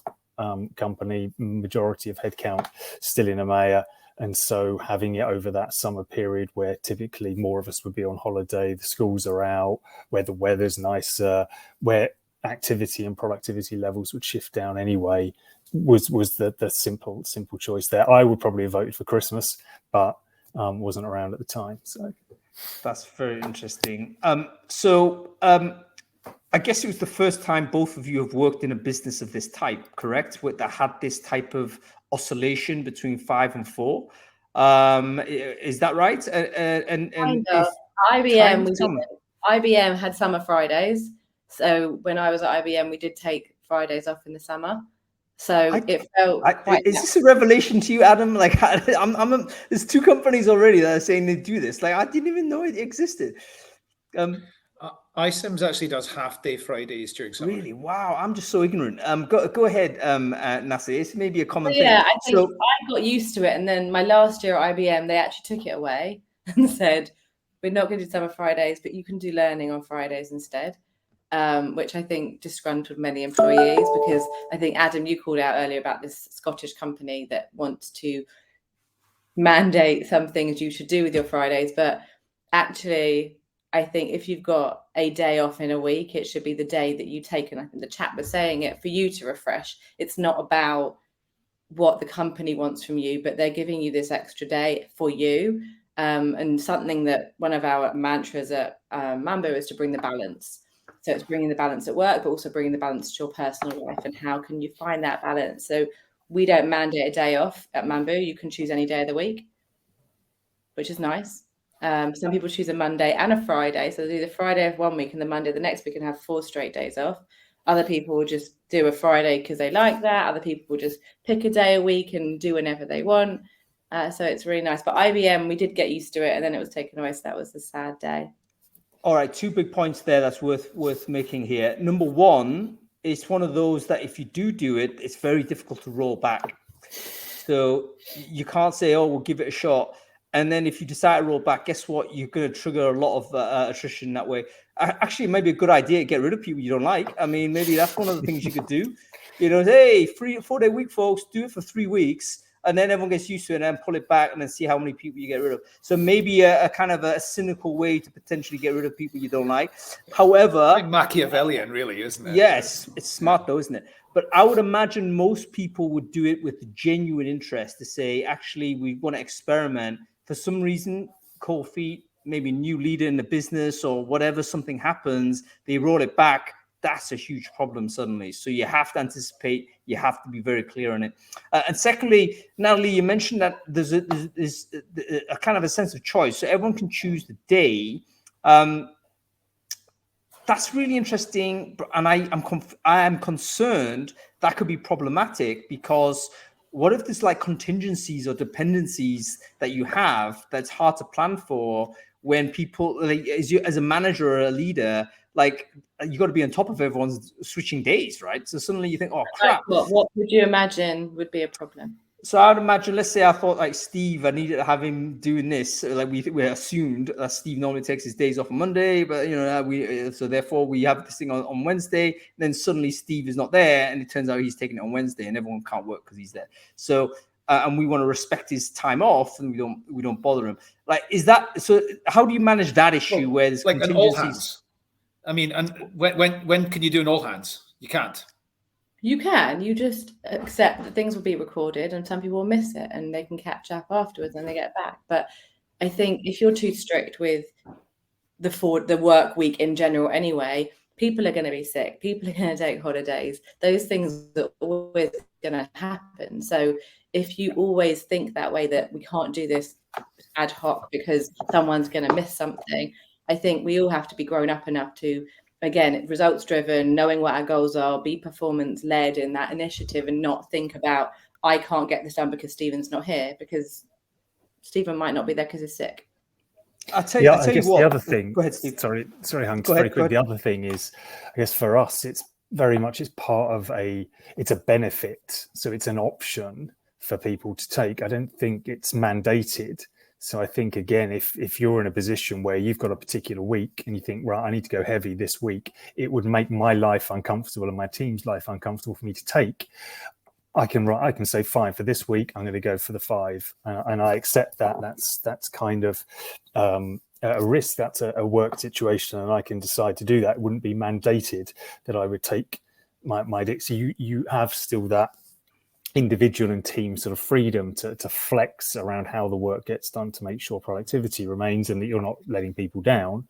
company, majority of headcount still in EMEA. And so having it over that summer period where typically more of us would be on holiday, the schools are out, where the weather's nicer, where activity and productivity levels would shift down anyway, was the simple choice there. I would probably have voted for Christmas, but wasn't around at the time. So that's very interesting. I guess it was the first time both of you have worked in a business of this type, correct? That had this type of oscillation between 5 and 4. Is that right? IBM had summer Fridays. So when I was at IBM, we did take Fridays off in the summer. So it felt is this a revelation to you, Adam? Like, there's 2 companies already that are saying they do this. Like, I didn't even know it existed. iCIMS actually does half-day Fridays during summer. Really? Wow, I'm just so ignorant. Go ahead, Natalie. It's maybe a common thing. I think I got used to it, and then my last year at IBM, they actually took it away and said, "We're not going to do summer Fridays, but you can do learning on Fridays instead." Which I think disgruntled many employees, because I think, Adam, you called out earlier about this Scottish company that wants to mandate some things you should do with your Fridays. But actually, I think if you've got a day off in a week, it should be the day that you take. And I think the chat was saying it for you to refresh. It's not about what the company wants from you, but they're giving you this extra day for you. And something that one of our mantras at Mambu is to bring the balance. So it's bringing the balance at work, but also bringing the balance to your personal life. And how can you find that balance? So we don't mandate a day off at Mambu. You can choose any day of the week, which is nice. Some people choose a Monday and a Friday. So they do the Friday of one week and the Monday the next week and have 4 straight days off. Other people will just do a Friday because they like that. Other people will just pick a day a week and do whenever they want. So it's really nice. But IBM, we did get used to it, and then it was taken away. So that was a sad day. All right, 2 big points there that's worth making here. Number one, it's one of those that if you do it, it's very difficult to roll back. So you can't say, oh, we'll give it a shot. And then if you decide to roll back, guess what? You're going to trigger a lot of attrition that way. Actually, it might be a good idea to get rid of people you don't like. I mean, maybe that's one of the things you could do. You know, hey, 4-day week, folks, do it for 3 weeks. And then everyone gets used to it and then pull it back and then see how many people you get rid of. So maybe a kind of a cynical way to potentially get rid of people you don't like. However, like Machiavellian, really, isn't it? Yes, it's smart though, isn't it? But I would imagine most people would do it with the genuine interest to say, actually, we want to experiment. For some reason, cold feet, maybe new leader in the business or whatever, something happens, they roll it back. That's a huge problem suddenly. So you have to anticipate, you have to be very clear on it. And secondly, Natalie, you mentioned that there's a kind of a sense of choice. So everyone can choose the day. That's really interesting. And I am concerned that could be problematic because what if there's like contingencies or dependencies that you have that's hard to plan for when people, like, as a manager or a leader, like you got to be on top of everyone's switching days, right? So suddenly you think, oh crap. What would you imagine would be a problem? So I would imagine, let's say I thought like Steve, I needed to have him doing this. Like we assumed that Steve normally takes his days off on Monday, but you know, so therefore we have this thing on Wednesday. Then suddenly Steve is not there, and it turns out he's taking it on Wednesday, and everyone can't work because he's there. So and we want to respect his time off, and we don't bother him. Like, is that so? How do you manage that issue where there's like an all hands? I mean, and when can you do an all hands? You can't. You can. You just accept that things will be recorded and some people will miss it and they can catch up afterwards when they get back. But I think if you're too strict with the work week in general anyway, people are going to be sick. People are going to take holidays. Those things are always going to happen. So if you always think that way, that we can't do this ad hoc because someone's going to miss something, I think we all have to be grown up enough to, again, results driven, knowing what our goals are, be performance led in that initiative and not think about, I can't get this done because Stephen's not here, because Stephen might not be there because he's sick. I guess the other thing, go ahead, Steve. Sorry, Hank, very quick. The other thing is, I guess for us, it's part of it's a benefit. So it's an option for people to take. I don't think it's mandated. So I think, again, if you're in a position where you've got a particular week and you think, right, I need to go heavy this week, it would make my life uncomfortable and my team's life uncomfortable for me to take. I can say, fine, for this week, I'm going to go for the 5. And I accept that. That's kind of a risk. That's a work situation. And I can decide to do that. It wouldn't be mandated that I would take my dick. So you have still that individual and team sort of freedom to flex around how the work gets done to make sure productivity remains and that you're not letting people down.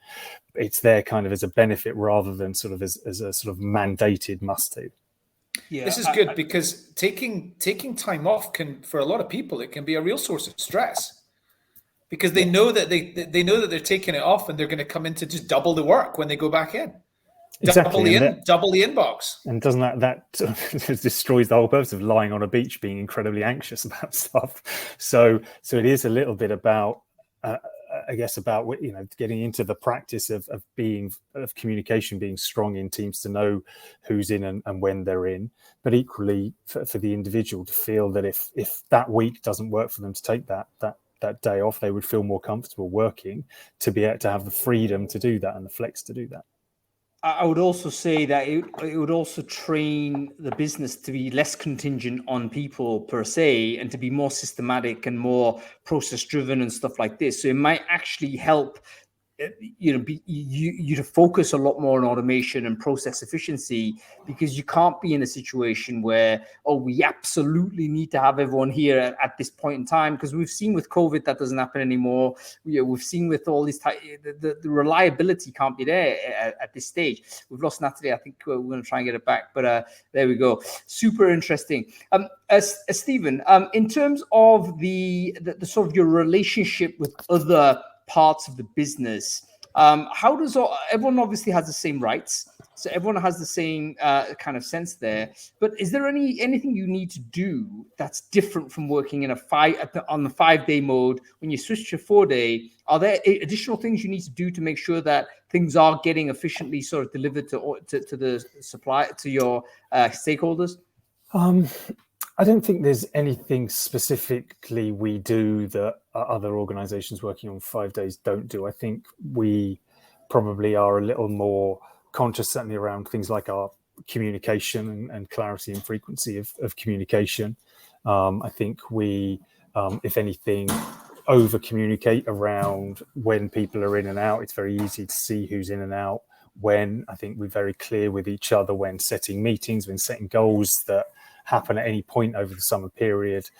It's there kind of as a benefit rather than sort of as a sort of mandated must do. Yeah, this is good because taking time off can, for a lot of people, it can be a real source of stress because they know that they know that they're taking it off and they're going to come in to just double the work when they go back in. Exactly. Double the inbox. And doesn't that destroys the whole purpose of lying on a beach being incredibly anxious about stuff. So it is a little bit about I guess about, you know, getting into the practice of communication, being strong in teams to know who's in and when they're in, but equally for the individual to feel that if that week doesn't work for them to take that day off, they would feel more comfortable working to be able to have the freedom to do that and the flex to do that. I would also say that it would also train the business to be less contingent on people per se and to be more systematic and more process driven and stuff like this. So it might actually help you to focus a lot more on automation and process efficiency, because you can't be in a situation where, oh, we absolutely need to have everyone here at this point in time, because we've seen with COVID that doesn't happen anymore. We've seen with all these the reliability can't be there at this stage. We've lost Natalie. I think we're going to try and get it back, but there we go. Super interesting. Stephen, in terms of the sort of your relationship with other parts of the business, how does everyone obviously has the same rights, so everyone has the same kind of sense there, but is there anything you need to do that's different from working in on the 5-day mode? When you switch to 4-day, are there additional things you need to do to make sure that things are getting efficiently sort of delivered to the supply, to your stakeholders? I don't think there's anything specifically we do that other organizations working on 5 days don't do. I think we probably are a little more conscious, certainly around things like our communication and clarity and frequency of communication. I think we, if anything, over communicate around when people are in and out. It's very easy to see who's in and out when. I think we're very clear with each other when setting meetings, when setting goals that happen at any point over the summer period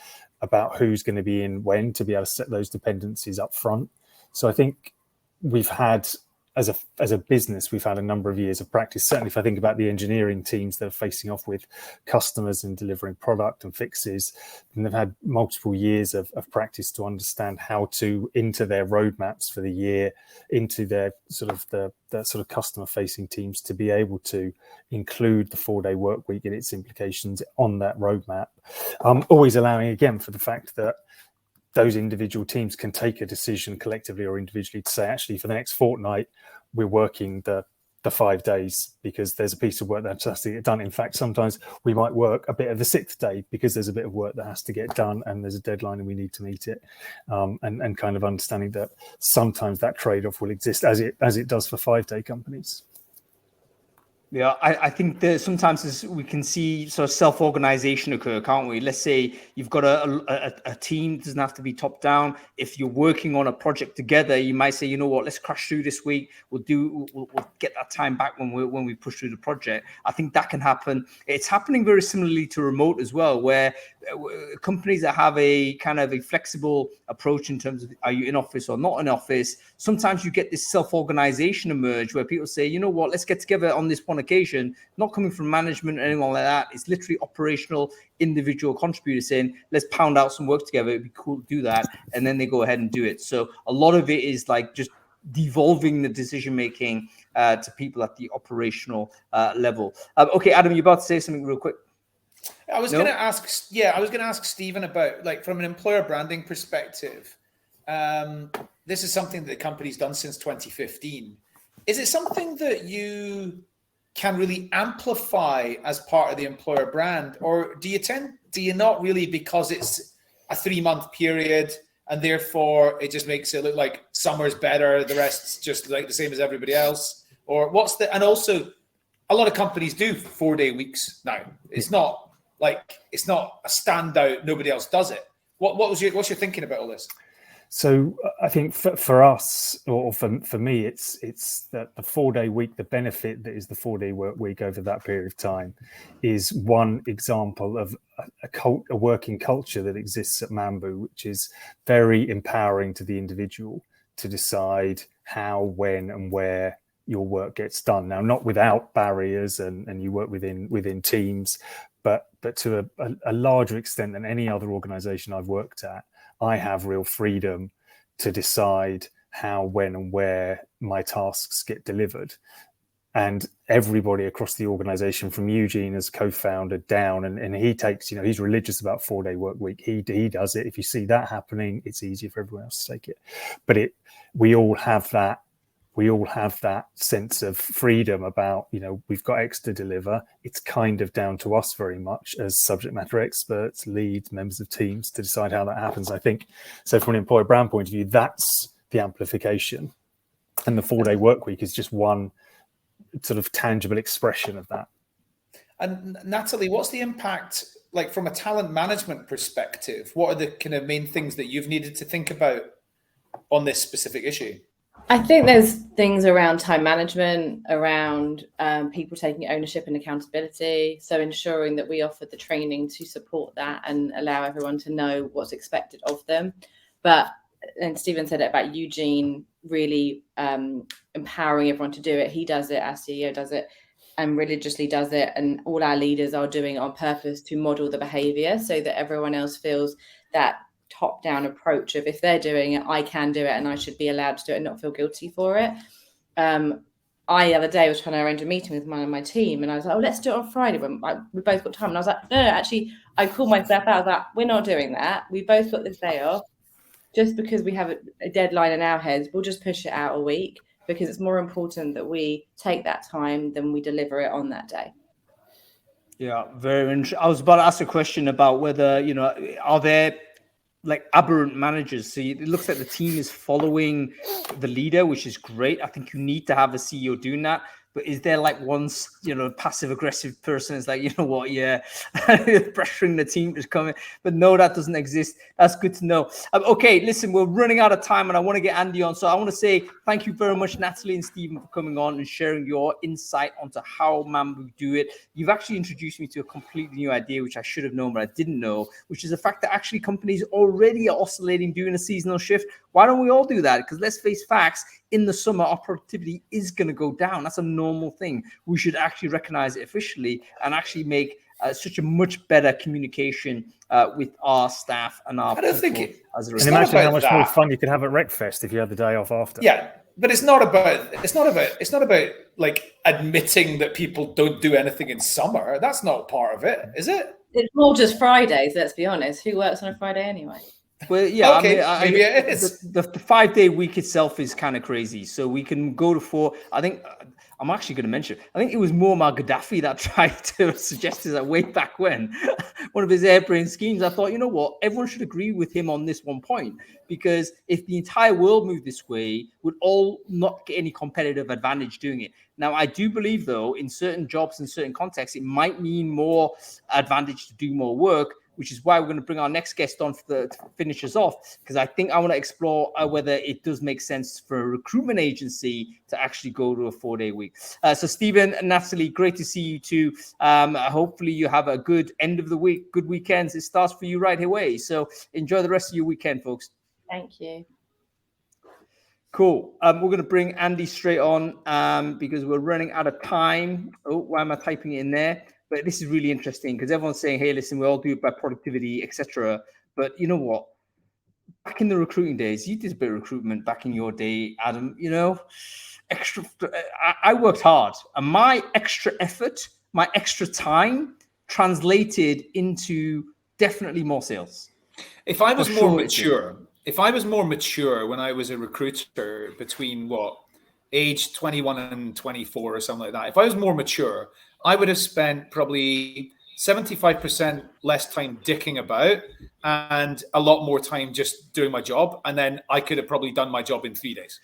about who's going to be in when, to be able to set those dependencies up front. So I think we've had, as a business, we've had a number of years of practice. Certainly if I think about the engineering teams that are facing off with customers and delivering product and fixes, and they've had multiple years of practice to understand how to, into their roadmaps for the year, into their sort of the sort of customer facing teams, to be able to include the 4-day work week and its implications on that roadmap. Always allowing, again, for the fact that those individual teams can take a decision collectively or individually to say, actually, for the next fortnight, we're working the 5 days because there's a piece of work that has to get done. In fact, sometimes we might work a bit of the 6th day because there's a bit of work that has to get done and there's a deadline and we need to meet it. And kind of understanding that sometimes that trade-off will exist as it does for 5-day companies. Yeah, I think that sometimes we can see sort of self-organization occur, can't we? Let's say you've got a team, it doesn't have to be top down. If you're working on a project together, you might say, you know what, let's crash through this week. We'll get that time back when we push through the project. I think that can happen. It's happening very similarly to remote as well, where companies that have a kind of a flexible approach in terms of are you in office or not in office, sometimes you get this self-organization emerge where people say, you know what, let's get together on this one occasion, not coming from management or anyone like that. It's literally operational individual contributors saying, let's pound out some work together. It'd be cool to do that. And then they go ahead and do it. So a lot of it is like just devolving the decision-making to people at the operational level. Okay, Adam, you're about to say something real quick. I was going to ask Stephen about, like, from an employer branding perspective, this is something that the company's done since 2015. Is it something that you can really amplify as part of the employer brand, or do you not really, because it's a 3-month period and therefore it just makes it look like summer's better, the rest's just like the same as everybody else? Or and also a lot of companies do 4-day weeks now. It's not a standout, nobody else does it. What's your thinking about all this? So I think for us, or for me, it's that the 4-day week, the benefit that is the 4-day work week over that period of time is one example of a working culture that exists at Mambu, which is very empowering to the individual to decide how, when, and where your work gets done. Now, not without barriers, and you work within teams, but to a larger extent than any other organization I've worked at, I have real freedom to decide how, when, and where my tasks get delivered. And everybody across the organization, from Eugene as co-founder down, and he takes, he's religious about 4-day work week. He does it. If you see that happening, it's easier for everyone else to take it. But we all have that sense of freedom about, we've got X to deliver. It's kind of down to us very much as subject matter experts, leads, members of teams to decide how that happens. I think, so from an employer brand point of view, that's the amplification. And the 4-day work week is just one sort of tangible expression of that. And Natalie, what's the impact, like from a talent management perspective? What are the kind of main things that you've needed to think about on this specific issue? I think there's things around time management, around people taking ownership and accountability. So ensuring that we offer the training to support that and allow everyone to know what's expected of them. But, and Stephen said it about Eugene really empowering everyone to do it. He does it, our CEO does it, and religiously does it. And all our leaders are doing it on purpose to model the behavior so that everyone else feels that top-down approach of, if they're doing it, I can do it, and I should be allowed to do it and not feel guilty for it. I the other day was trying to arrange a meeting with my team, and I was like, "Oh, let's do it on Friday when we both got time." And I was like, "No, actually," I called myself out. I was like, "We're not doing that. We both got this day off. Just because we have a deadline in our heads, we'll just push it out a week because it's more important that we take that time than we deliver it on that day." Yeah, very interesting. I was about to ask a question about whether, are there like aberrant managers? So it looks like the team is following the leader, which is great. I think you need to have a CEO doing that. But is there like one, passive aggressive person is like, you know what, yeah, pressuring the team to come in? But no, that doesn't exist. That's good to know. Okay, listen, we're running out of time and I want to get Andy on. So I want to say thank you very much, Natalie and Stephen, for coming on and sharing your insight onto how Mambu do it. You've actually introduced me to a completely new idea, which I should have known, but I didn't know, which is the fact that actually companies already are oscillating, doing a seasonal shift. Why don't we all do that? Because let's face facts, in the summer, our productivity is going to go down. That's a normal thing. We should actually recognize it officially and actually make such a much better communication with our staff and our people. As a result. And imagine how much more fun you could have at Wreckfest if you had the day off after. Yeah, but it's not about like admitting that people don't do anything in summer. That's not part of it, is it? It's more just Fridays. Let's be honest. Who works on a Friday anyway? Well, yeah, okay, maybe it is. The 5-day week itself is kind of crazy. So we can go to 4. I think I'm actually going to mention, I think it was Muammar Gaddafi that tried to suggest that way back when, one of his airplane schemes. I thought, you know what, everyone should agree with him on this one point, because if the entire world moved this way, we'd all not get any competitive advantage doing it. Now, I do believe, though, in certain jobs and certain contexts, it might mean more advantage to do more work, which is why we're going to bring our next guest on to finish us off, because I think I want to explore whether it does make sense for a recruitment agency to actually go to a 4-day week. So Stephen and Natalie, great to see you too. Hopefully you have a good end of the week, good weekends. It starts for you right away. So enjoy the rest of your weekend, folks. Thank you. Cool. We're going to bring Andy straight on because we're running out of time. Oh, why am I typing it in there? But this is really interesting because everyone's saying, hey, listen, we all do it by productivity, etc. But you know what? Back in the recruiting days, you did a bit of recruitment back in your day, Adam, I worked hard, and my extra effort, my extra time translated into definitely more sales. If I was more mature when I was a recruiter between age 21 and 24 or something like that, if I was more mature, I would have spent probably 75% less time dicking about and a lot more time just doing my job. And then I could have probably done my job in 3 days.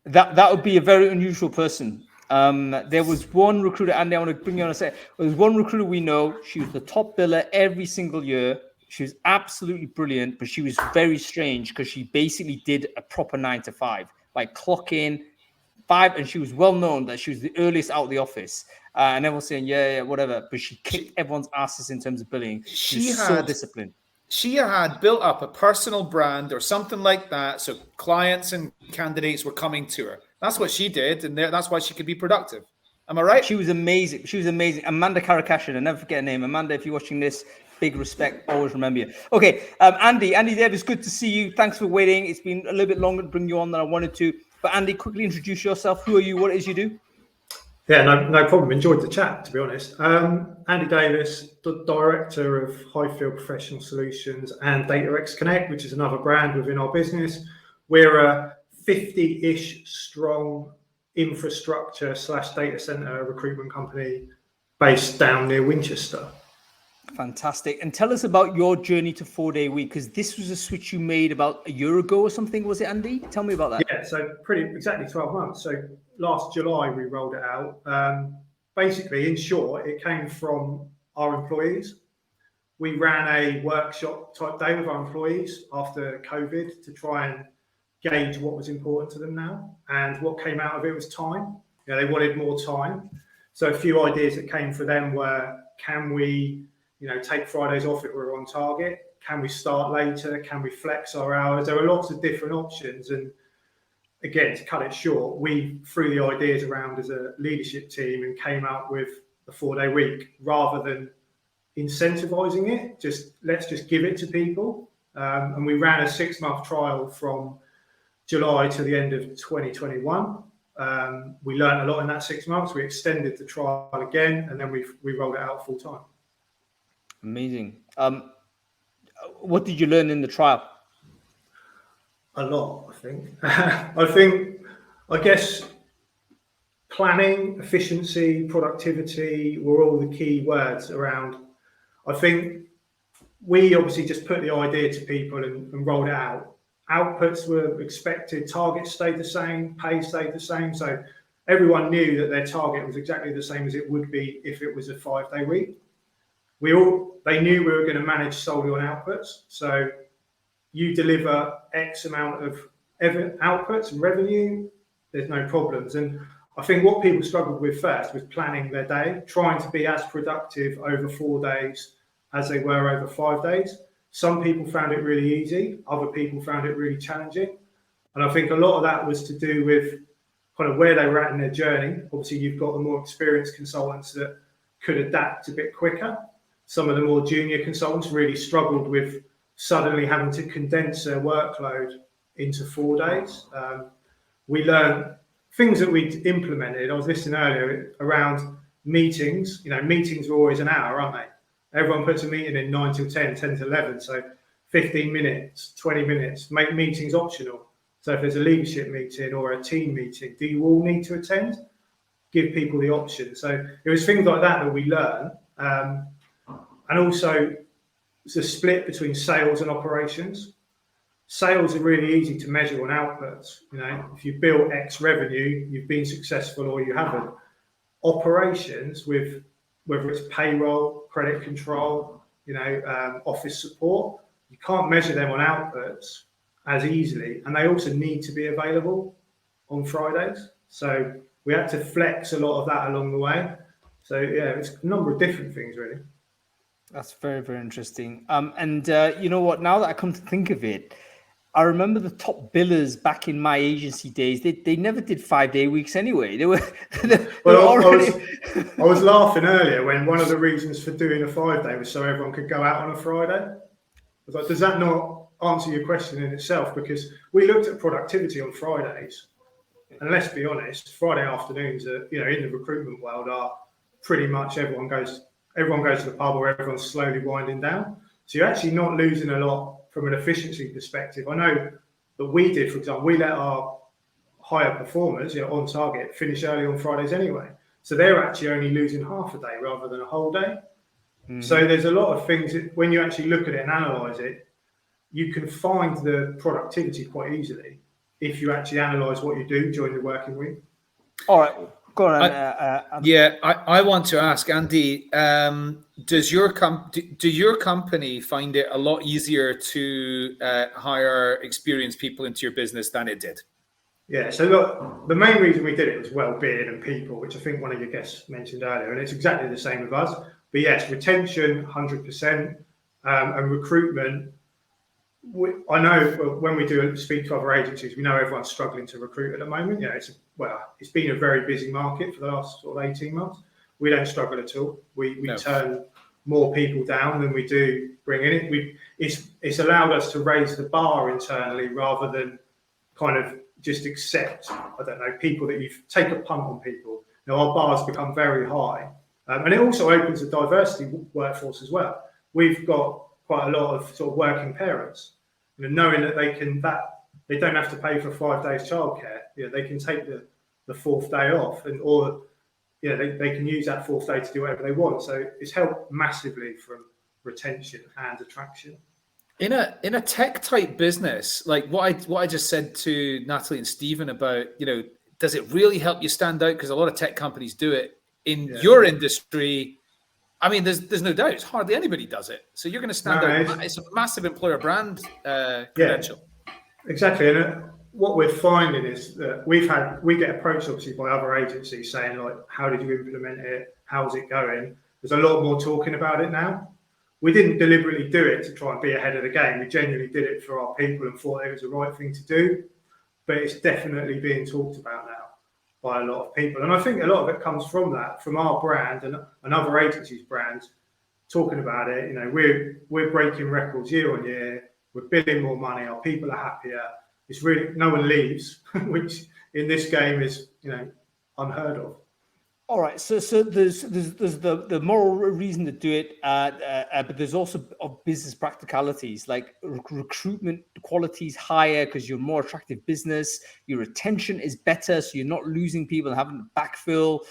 That would be a very unusual person. There was one recruiter, and I want to bring you on a second. There was one recruiter we know. She was the top biller every single year. She was absolutely brilliant, but she was very strange because she basically did a proper 9 to 5, like clock in 5, and she was well known that she was the earliest out of the office. And everyone's saying, yeah, whatever. But she kicked everyone's asses in terms of billing. She was so disciplined. She had built up a personal brand or something like that. So clients and candidates were coming to her. That's what she did. And that's why she could be productive. Am I right? She was amazing. Amanda Karakashian. I never forget her name. Amanda, if you're watching this, big respect. Always remember you. Okay. Andy Dev, it's good to see you. Thanks for waiting. It's been a little bit longer to bring you on than I wanted to. But Andy, quickly introduce yourself. Who are you? What it is you do? Yeah, no problem. Enjoyed the chat, to be honest. Andy Davis, the director of Highfield Professional Solutions and DataX Connect, which is another brand within our business. We're a 50-ish strong infrastructure / data center recruitment company based down near Winchester. Fantastic. And tell us about your journey to 4-day week, because this was a switch you made about a year ago or something, was it, Andy? Tell me about that. Yeah, so exactly 12 months. So last July, we rolled it out. Basically, in short, it came from our employees. We ran a workshop type day with our employees after COVID to try and gauge what was important to them now. And what came out of it was time. They wanted more time. So a few ideas that came for them were, can we, take Fridays off if we're on target? Can we start later? Can we flex our hours? There are lots of different options. And again, to cut it short, we threw the ideas around as a leadership team and came out with a 4-day week rather than incentivizing it. Let's just give it to people. And we ran a 6-month trial from July to the end of 2021. We learned a lot in that 6 months. We extended the trial again, and then we rolled it out full time. Amazing. What did you learn in the trial? A lot, I think. I guess planning, efficiency, productivity were all the key words around. I think we obviously just put the idea to people and rolled it out. Outputs were expected, targets stayed the same, pay stayed the same. So everyone knew that their target was exactly the same as it would be if it was a 5-day week. They knew we were going to manage solely on outputs. So you deliver X amount of outputs and revenue, there's no problems. And I think what people struggled with first was planning their day, trying to be as productive over 4 days as they were over 5 days. Some people found it really easy. Other people found it really challenging. And I think a lot of that was to do with kind of where they were at in their journey. Obviously, you've got the more experienced consultants that could adapt a bit quicker. Some of the more junior consultants really struggled with suddenly having to condense their workload into 4 days. We learned things that we'd implemented. I was listening earlier around meetings. Meetings are always an hour, aren't they? Everyone puts a meeting in 9 till 10, 10 to 11. So 15 minutes, 20 minutes, make meetings optional. So if there's a leadership meeting or a team meeting, do you all need to attend? Give people the option. So it was things like that we learned. And also it's a split between sales and operations. Sales are really easy to measure on outputs. If you built X revenue, you've been successful or you haven't. Operations, with whether it's payroll, credit control, office support, you can't measure them on outputs as easily. And they also need to be available on Fridays. So we had to flex a lot of that along the way. So yeah, it's a number of different things really. That's very, very interesting. And you know what? Now that I come to think of it, I remember the top billers back in my agency days. They never did 5-day weeks anyway. They were. I was laughing earlier when one of the reasons for doing a 5-day was so everyone could go out on a Friday. I was like, does that not answer your question in itself? Because we looked at productivity on Fridays, and let's be honest, Friday afternoons are, in the recruitment world are pretty much everyone goes to the pub or everyone's slowly winding down. So you're actually not losing a lot from an efficiency perspective. I know that we did, for example, we let our higher performers, on target, finish early on Fridays anyway. So they're actually only losing half a day rather than a whole day. Mm-hmm. So there's a lot of things that when you actually look at it and analyze it, you can find the productivity quite easily if you actually analyze what you do during the working week. All right. Go on. I want to ask Andy, do your company find it a lot easier to hire experienced people into your business than it did? Yeah, so look, the main reason we did it was well-being and people, which I think one of your guests mentioned earlier, and it's exactly the same with us. But yes, retention, 100%, and recruitment. I know when we do speak to other agencies, we know everyone's struggling to recruit at the moment. It's been a very busy market for the last sort of 18 months. We don't struggle at all. We turn more people down than we do bring in. It's allowed us to raise the bar internally rather than kind of just accept, people that you take a punt on people. Our bars become very high. And it also opens a diversity workforce as well. We've got quite a lot of sort of working parents, knowing that they don't have to pay for 5 days childcare. They can take the 4th day off, they can use that 4th day to do whatever they want. So it's helped massively from retention and attraction. In a tech type business, like what I just said to Natalie and Stephen about, does it really help you stand out? Because a lot of tech companies do it. In your industry, I mean, there's no doubt. Hardly anybody does it. So you're going to stand out. It's a massive employer brand credential. Yeah, exactly. And what we're finding is that we get approached obviously by other agencies saying like, how did you implement it? How's it going? There's a lot more talking about it now. We didn't deliberately do it to try and be ahead of the game. We genuinely did it for our people and thought it was the right thing to do. But it's definitely being talked about now by a lot of people. And I think a lot of it comes from that, from our brand and other agencies' brands talking about it. You know, we're breaking records year on year. We're billing more money. Our people are happier. It's really, no one leaves, which in this game is, you know, unheard of. All right, so there's the moral reason to do it, but there's also business practicalities, like recruitment quality is higher because you're a more attractive business. Your retention is better, so you're not losing people and having to backfill.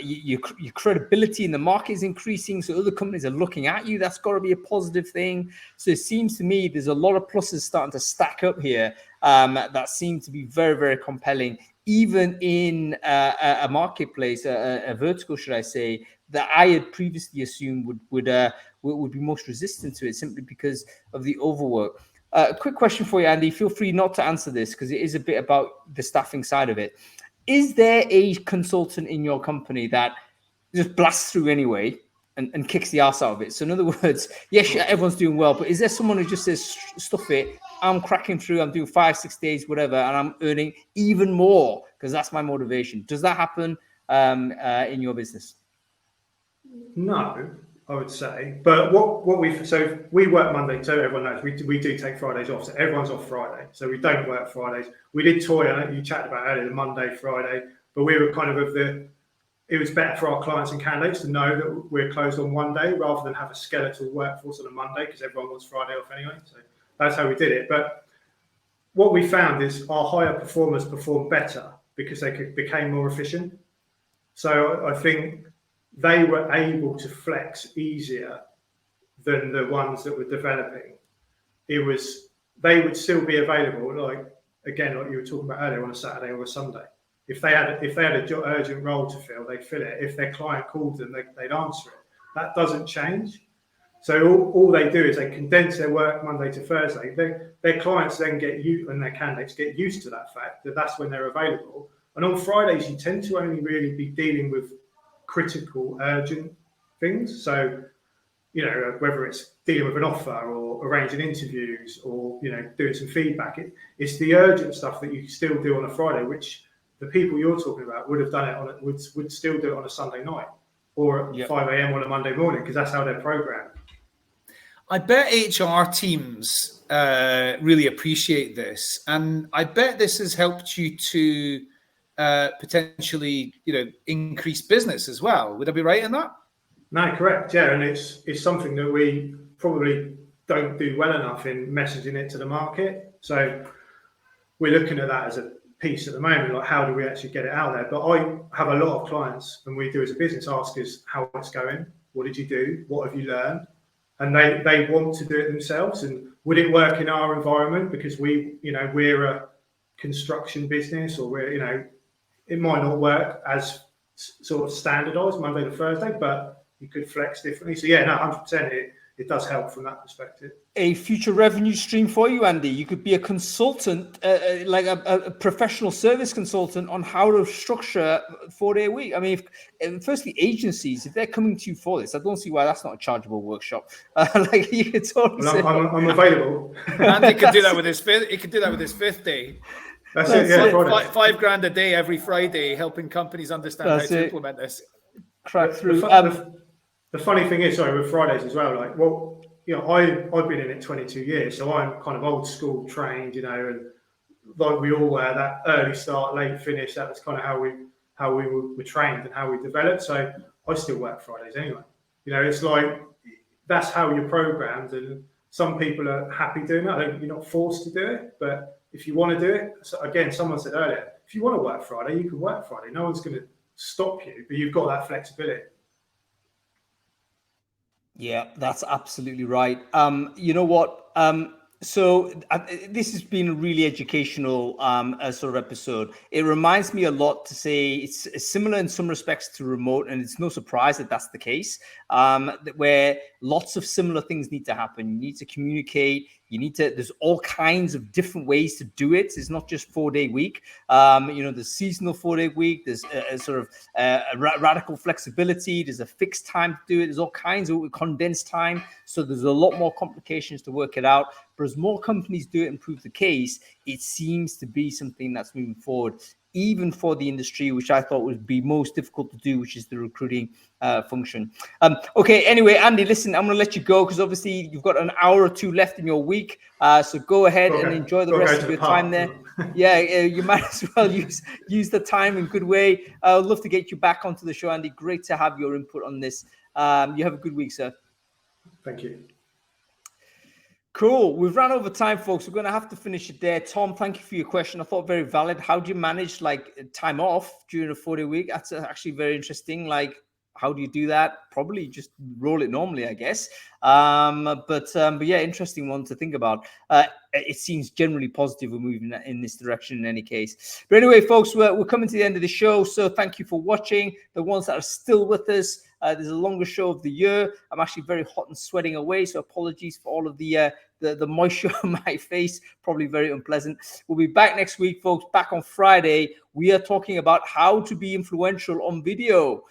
Your credibility in the market is increasing, so other companies are looking at you. That's got to be a positive thing. So it seems to me there's a lot of pluses starting to stack up here that seem to be very, very compelling. Even in a marketplace, a vertical, should I say, that I had previously assumed would be most resistant to it simply because of the overwork. A quick question for you, Andy. Feel free not to answer this because it is a bit about the staffing side of it. Is there a consultant in your company that just blasts through anyway and kicks the ass out of it? So in other words, yes, everyone's doing well, but is there someone who just says, stuff it, I'm cracking through, I'm doing 5-6 days, whatever, and I'm earning even more because that's my motivation? Does that happen in your business? No, I would say. But so we work Monday, so everyone knows we do take Fridays off. So everyone's off Friday. So we don't work Fridays. We did toy, I know you chatted about earlier, the Monday, Friday, but we were kind of it was better for our clients and candidates to know that we're closed on one day rather than have a skeletal workforce on a Monday because everyone wants Friday off anyway. So that's how we did it. But what we found is our higher performers performed better because they became more efficient. So I think they were able to flex easier than the ones that were developing. They would still be available, like you were talking about earlier, on a Saturday or a Sunday. If they had a urgent role to fill, they'd fill it. If their client called them, they'd answer it. That doesn't change. So all they do is they condense their work Monday to Thursday. Their clients then and their candidates get used to that fact that that's when they're available. And on Fridays, you tend to only really be dealing with critical, urgent things. So, you know, whether it's dealing with an offer or arranging interviews or, you know, doing some feedback, it's the urgent stuff that you still do on a Friday, which the people you're talking about would have done it would still do it on a Sunday night or at 5 a.m. on a Monday morning because that's how they're programmed. I bet HR teams really appreciate this, and I bet this has helped you to potentially, you know, increase business as well. Would I be right in that? No, correct. Yeah, and it's something that we probably don't do well enough in messaging it to the market. So we're looking at that as a piece at the moment, like how do we actually get it out there? But I have a lot of clients, and we do as a business, ask us how it's going. What did you do? What have you learned? And they want to do it themselves. And would it work in our environment? Because we're a construction business, or it might not work as sort of standardized Monday to Thursday, but you could flex differently. So yeah, no, 100%. It does help from that perspective. A future revenue stream for you, Andy. You could be a consultant, like a professional service consultant on how to structure 4-day a week. I mean, firstly, agencies, if they're coming to you for this, I don't see why that's not a chargeable workshop. Like you could totally say, I'm available. Andy could do that with his fifth. He could do that with his fifth day. That's it. Yeah, $5,000 a day every Friday, helping companies understand how to implement this. Crack through. The funny thing is, with Fridays as well, like, well, you know, I've been in it 22 years, so I'm kind of old school trained, you know, and like we all were, that early start, late finish, that was kind of how we were trained and how we developed. So I still work Fridays anyway. You know, it's like, that's how you're programmed, and some people are happy doing that. You're not forced to do it, but if you want to do it, so again, someone said earlier, if you want to work Friday, you can work Friday. No one's going to stop you, but you've got that flexibility. Yeah, that's absolutely right. You know what? So this has been a really educational sort of episode. It reminds me a lot to say it's similar in some respects to remote, and it's no surprise that that's the case, where lots of similar things need to happen. You need to communicate. There's all kinds of different ways to do it. It's not just 4-day week. There's seasonal 4-day week. There's a sort of radical flexibility. There's a fixed time to do it. There's all kinds of condensed time. So there's a lot more complications to work it out. But as more companies do it and prove the case, it seems to be something that's moving forward, even for the industry, which I thought would be most difficult to do, which is the recruiting function. Okay, anyway, Andy, listen, I'm going to let you go because obviously you've got an hour or two left in your week. So go ahead and enjoy the rest of your time there. Yeah, you might as well use the time in a good way. I would love to get you back onto the show, Andy. Great to have your input on this. You have a good week, sir. Thank you. Cool. We've run over time, folks. We're going to have to finish it there. Tom, thank you for your question. I thought very valid. How do you manage time off during a 4-day week? That's actually very interesting. How do you do that? Probably just roll it normally, I guess. But yeah, interesting one to think about. It seems generally positive we're moving in this direction in any case. But anyway, folks, we're coming to the end of the show. So thank you for watching. The ones that are still with us, there's a longer show of the year. I'm actually very hot and sweating away, so apologies for all of the moisture on my face. Probably very unpleasant. We'll be back next week, folks. Back on Friday. We are talking about how to be influential on video.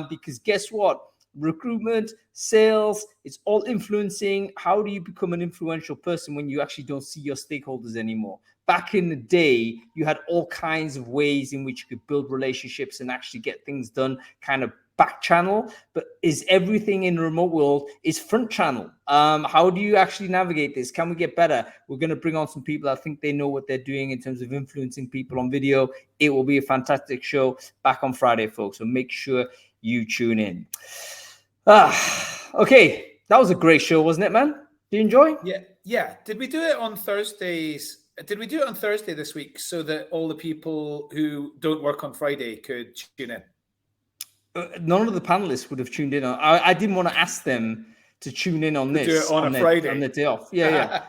Because guess what? Recruitment, sales, it's all influencing. How do you become an influential person when you actually don't see your stakeholders anymore? Back in the day, you had all kinds of ways in which you could build relationships and actually get things done, kind of back channel. But is everything in the remote world is front channel? How do you actually navigate this? Can we get better? We're going to bring on some people. I think they know what they're doing in terms of influencing people on video. It will be a fantastic show back on Friday, folks. So make sure you tune in. Okay. That was a great show, wasn't it, man? Did you enjoy? Yeah. Did we do it on Thursdays? Did we do it on Thursday this week so that all the people who don't work on Friday could tune in? None of the panelists would have tuned in. I didn't want to ask them to tune in on this. Do it on a Friday. On the day off. Yeah.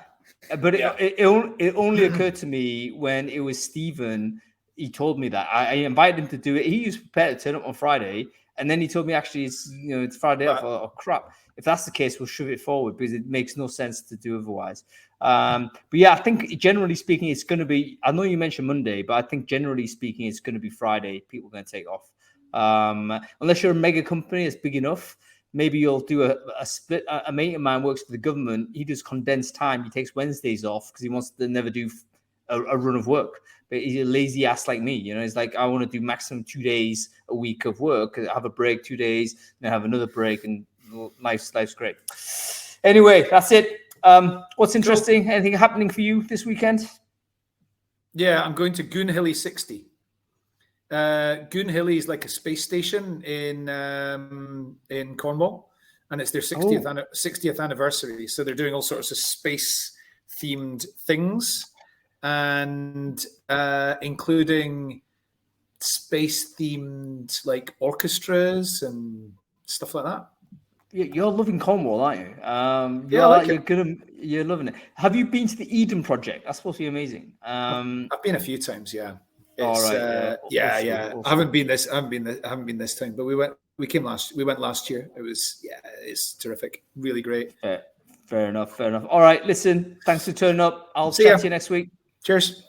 But it only occurred to me when it was Stephen. He told me that. I invited him to do it. He was prepared to turn up on Friday. And then he told me, actually, it's Friday off. Oh, crap. If that's the case, we'll shove it forward because it makes no sense to do otherwise. But yeah, I think generally speaking, it's going to be, I know you mentioned Monday, but I think generally speaking, it's going to be Friday. People are going to take off. Unless you're a mega company that's big enough, maybe you'll do a split. A mate of mine works for the government. He does condensed time. He takes Wednesdays off because he wants to never do a run of work. But he's a lazy ass like me, He's like, I want to do maximum 2 days a week of work, have a break 2 days, then have another break, and life's great. Anyway, that's it. What's interesting? Anything happening for you this weekend? Yeah, I'm going to Goonhilly 60. Goonhilly is like a space station in Cornwall, and it's their 60th anniversary. So they're doing all sorts of space themed things, and including space themed like orchestras and stuff like that. You're loving Cornwall, aren't you? You're loving it. Have you been to the Eden Project? That's supposed to be amazing. I've been a few times, yeah. All right. Awesome. I haven't been this time, but we went last year. It's terrific. Really great. Fair enough. All right, listen, thanks for turning up. I'll chat to you next week. Cheers.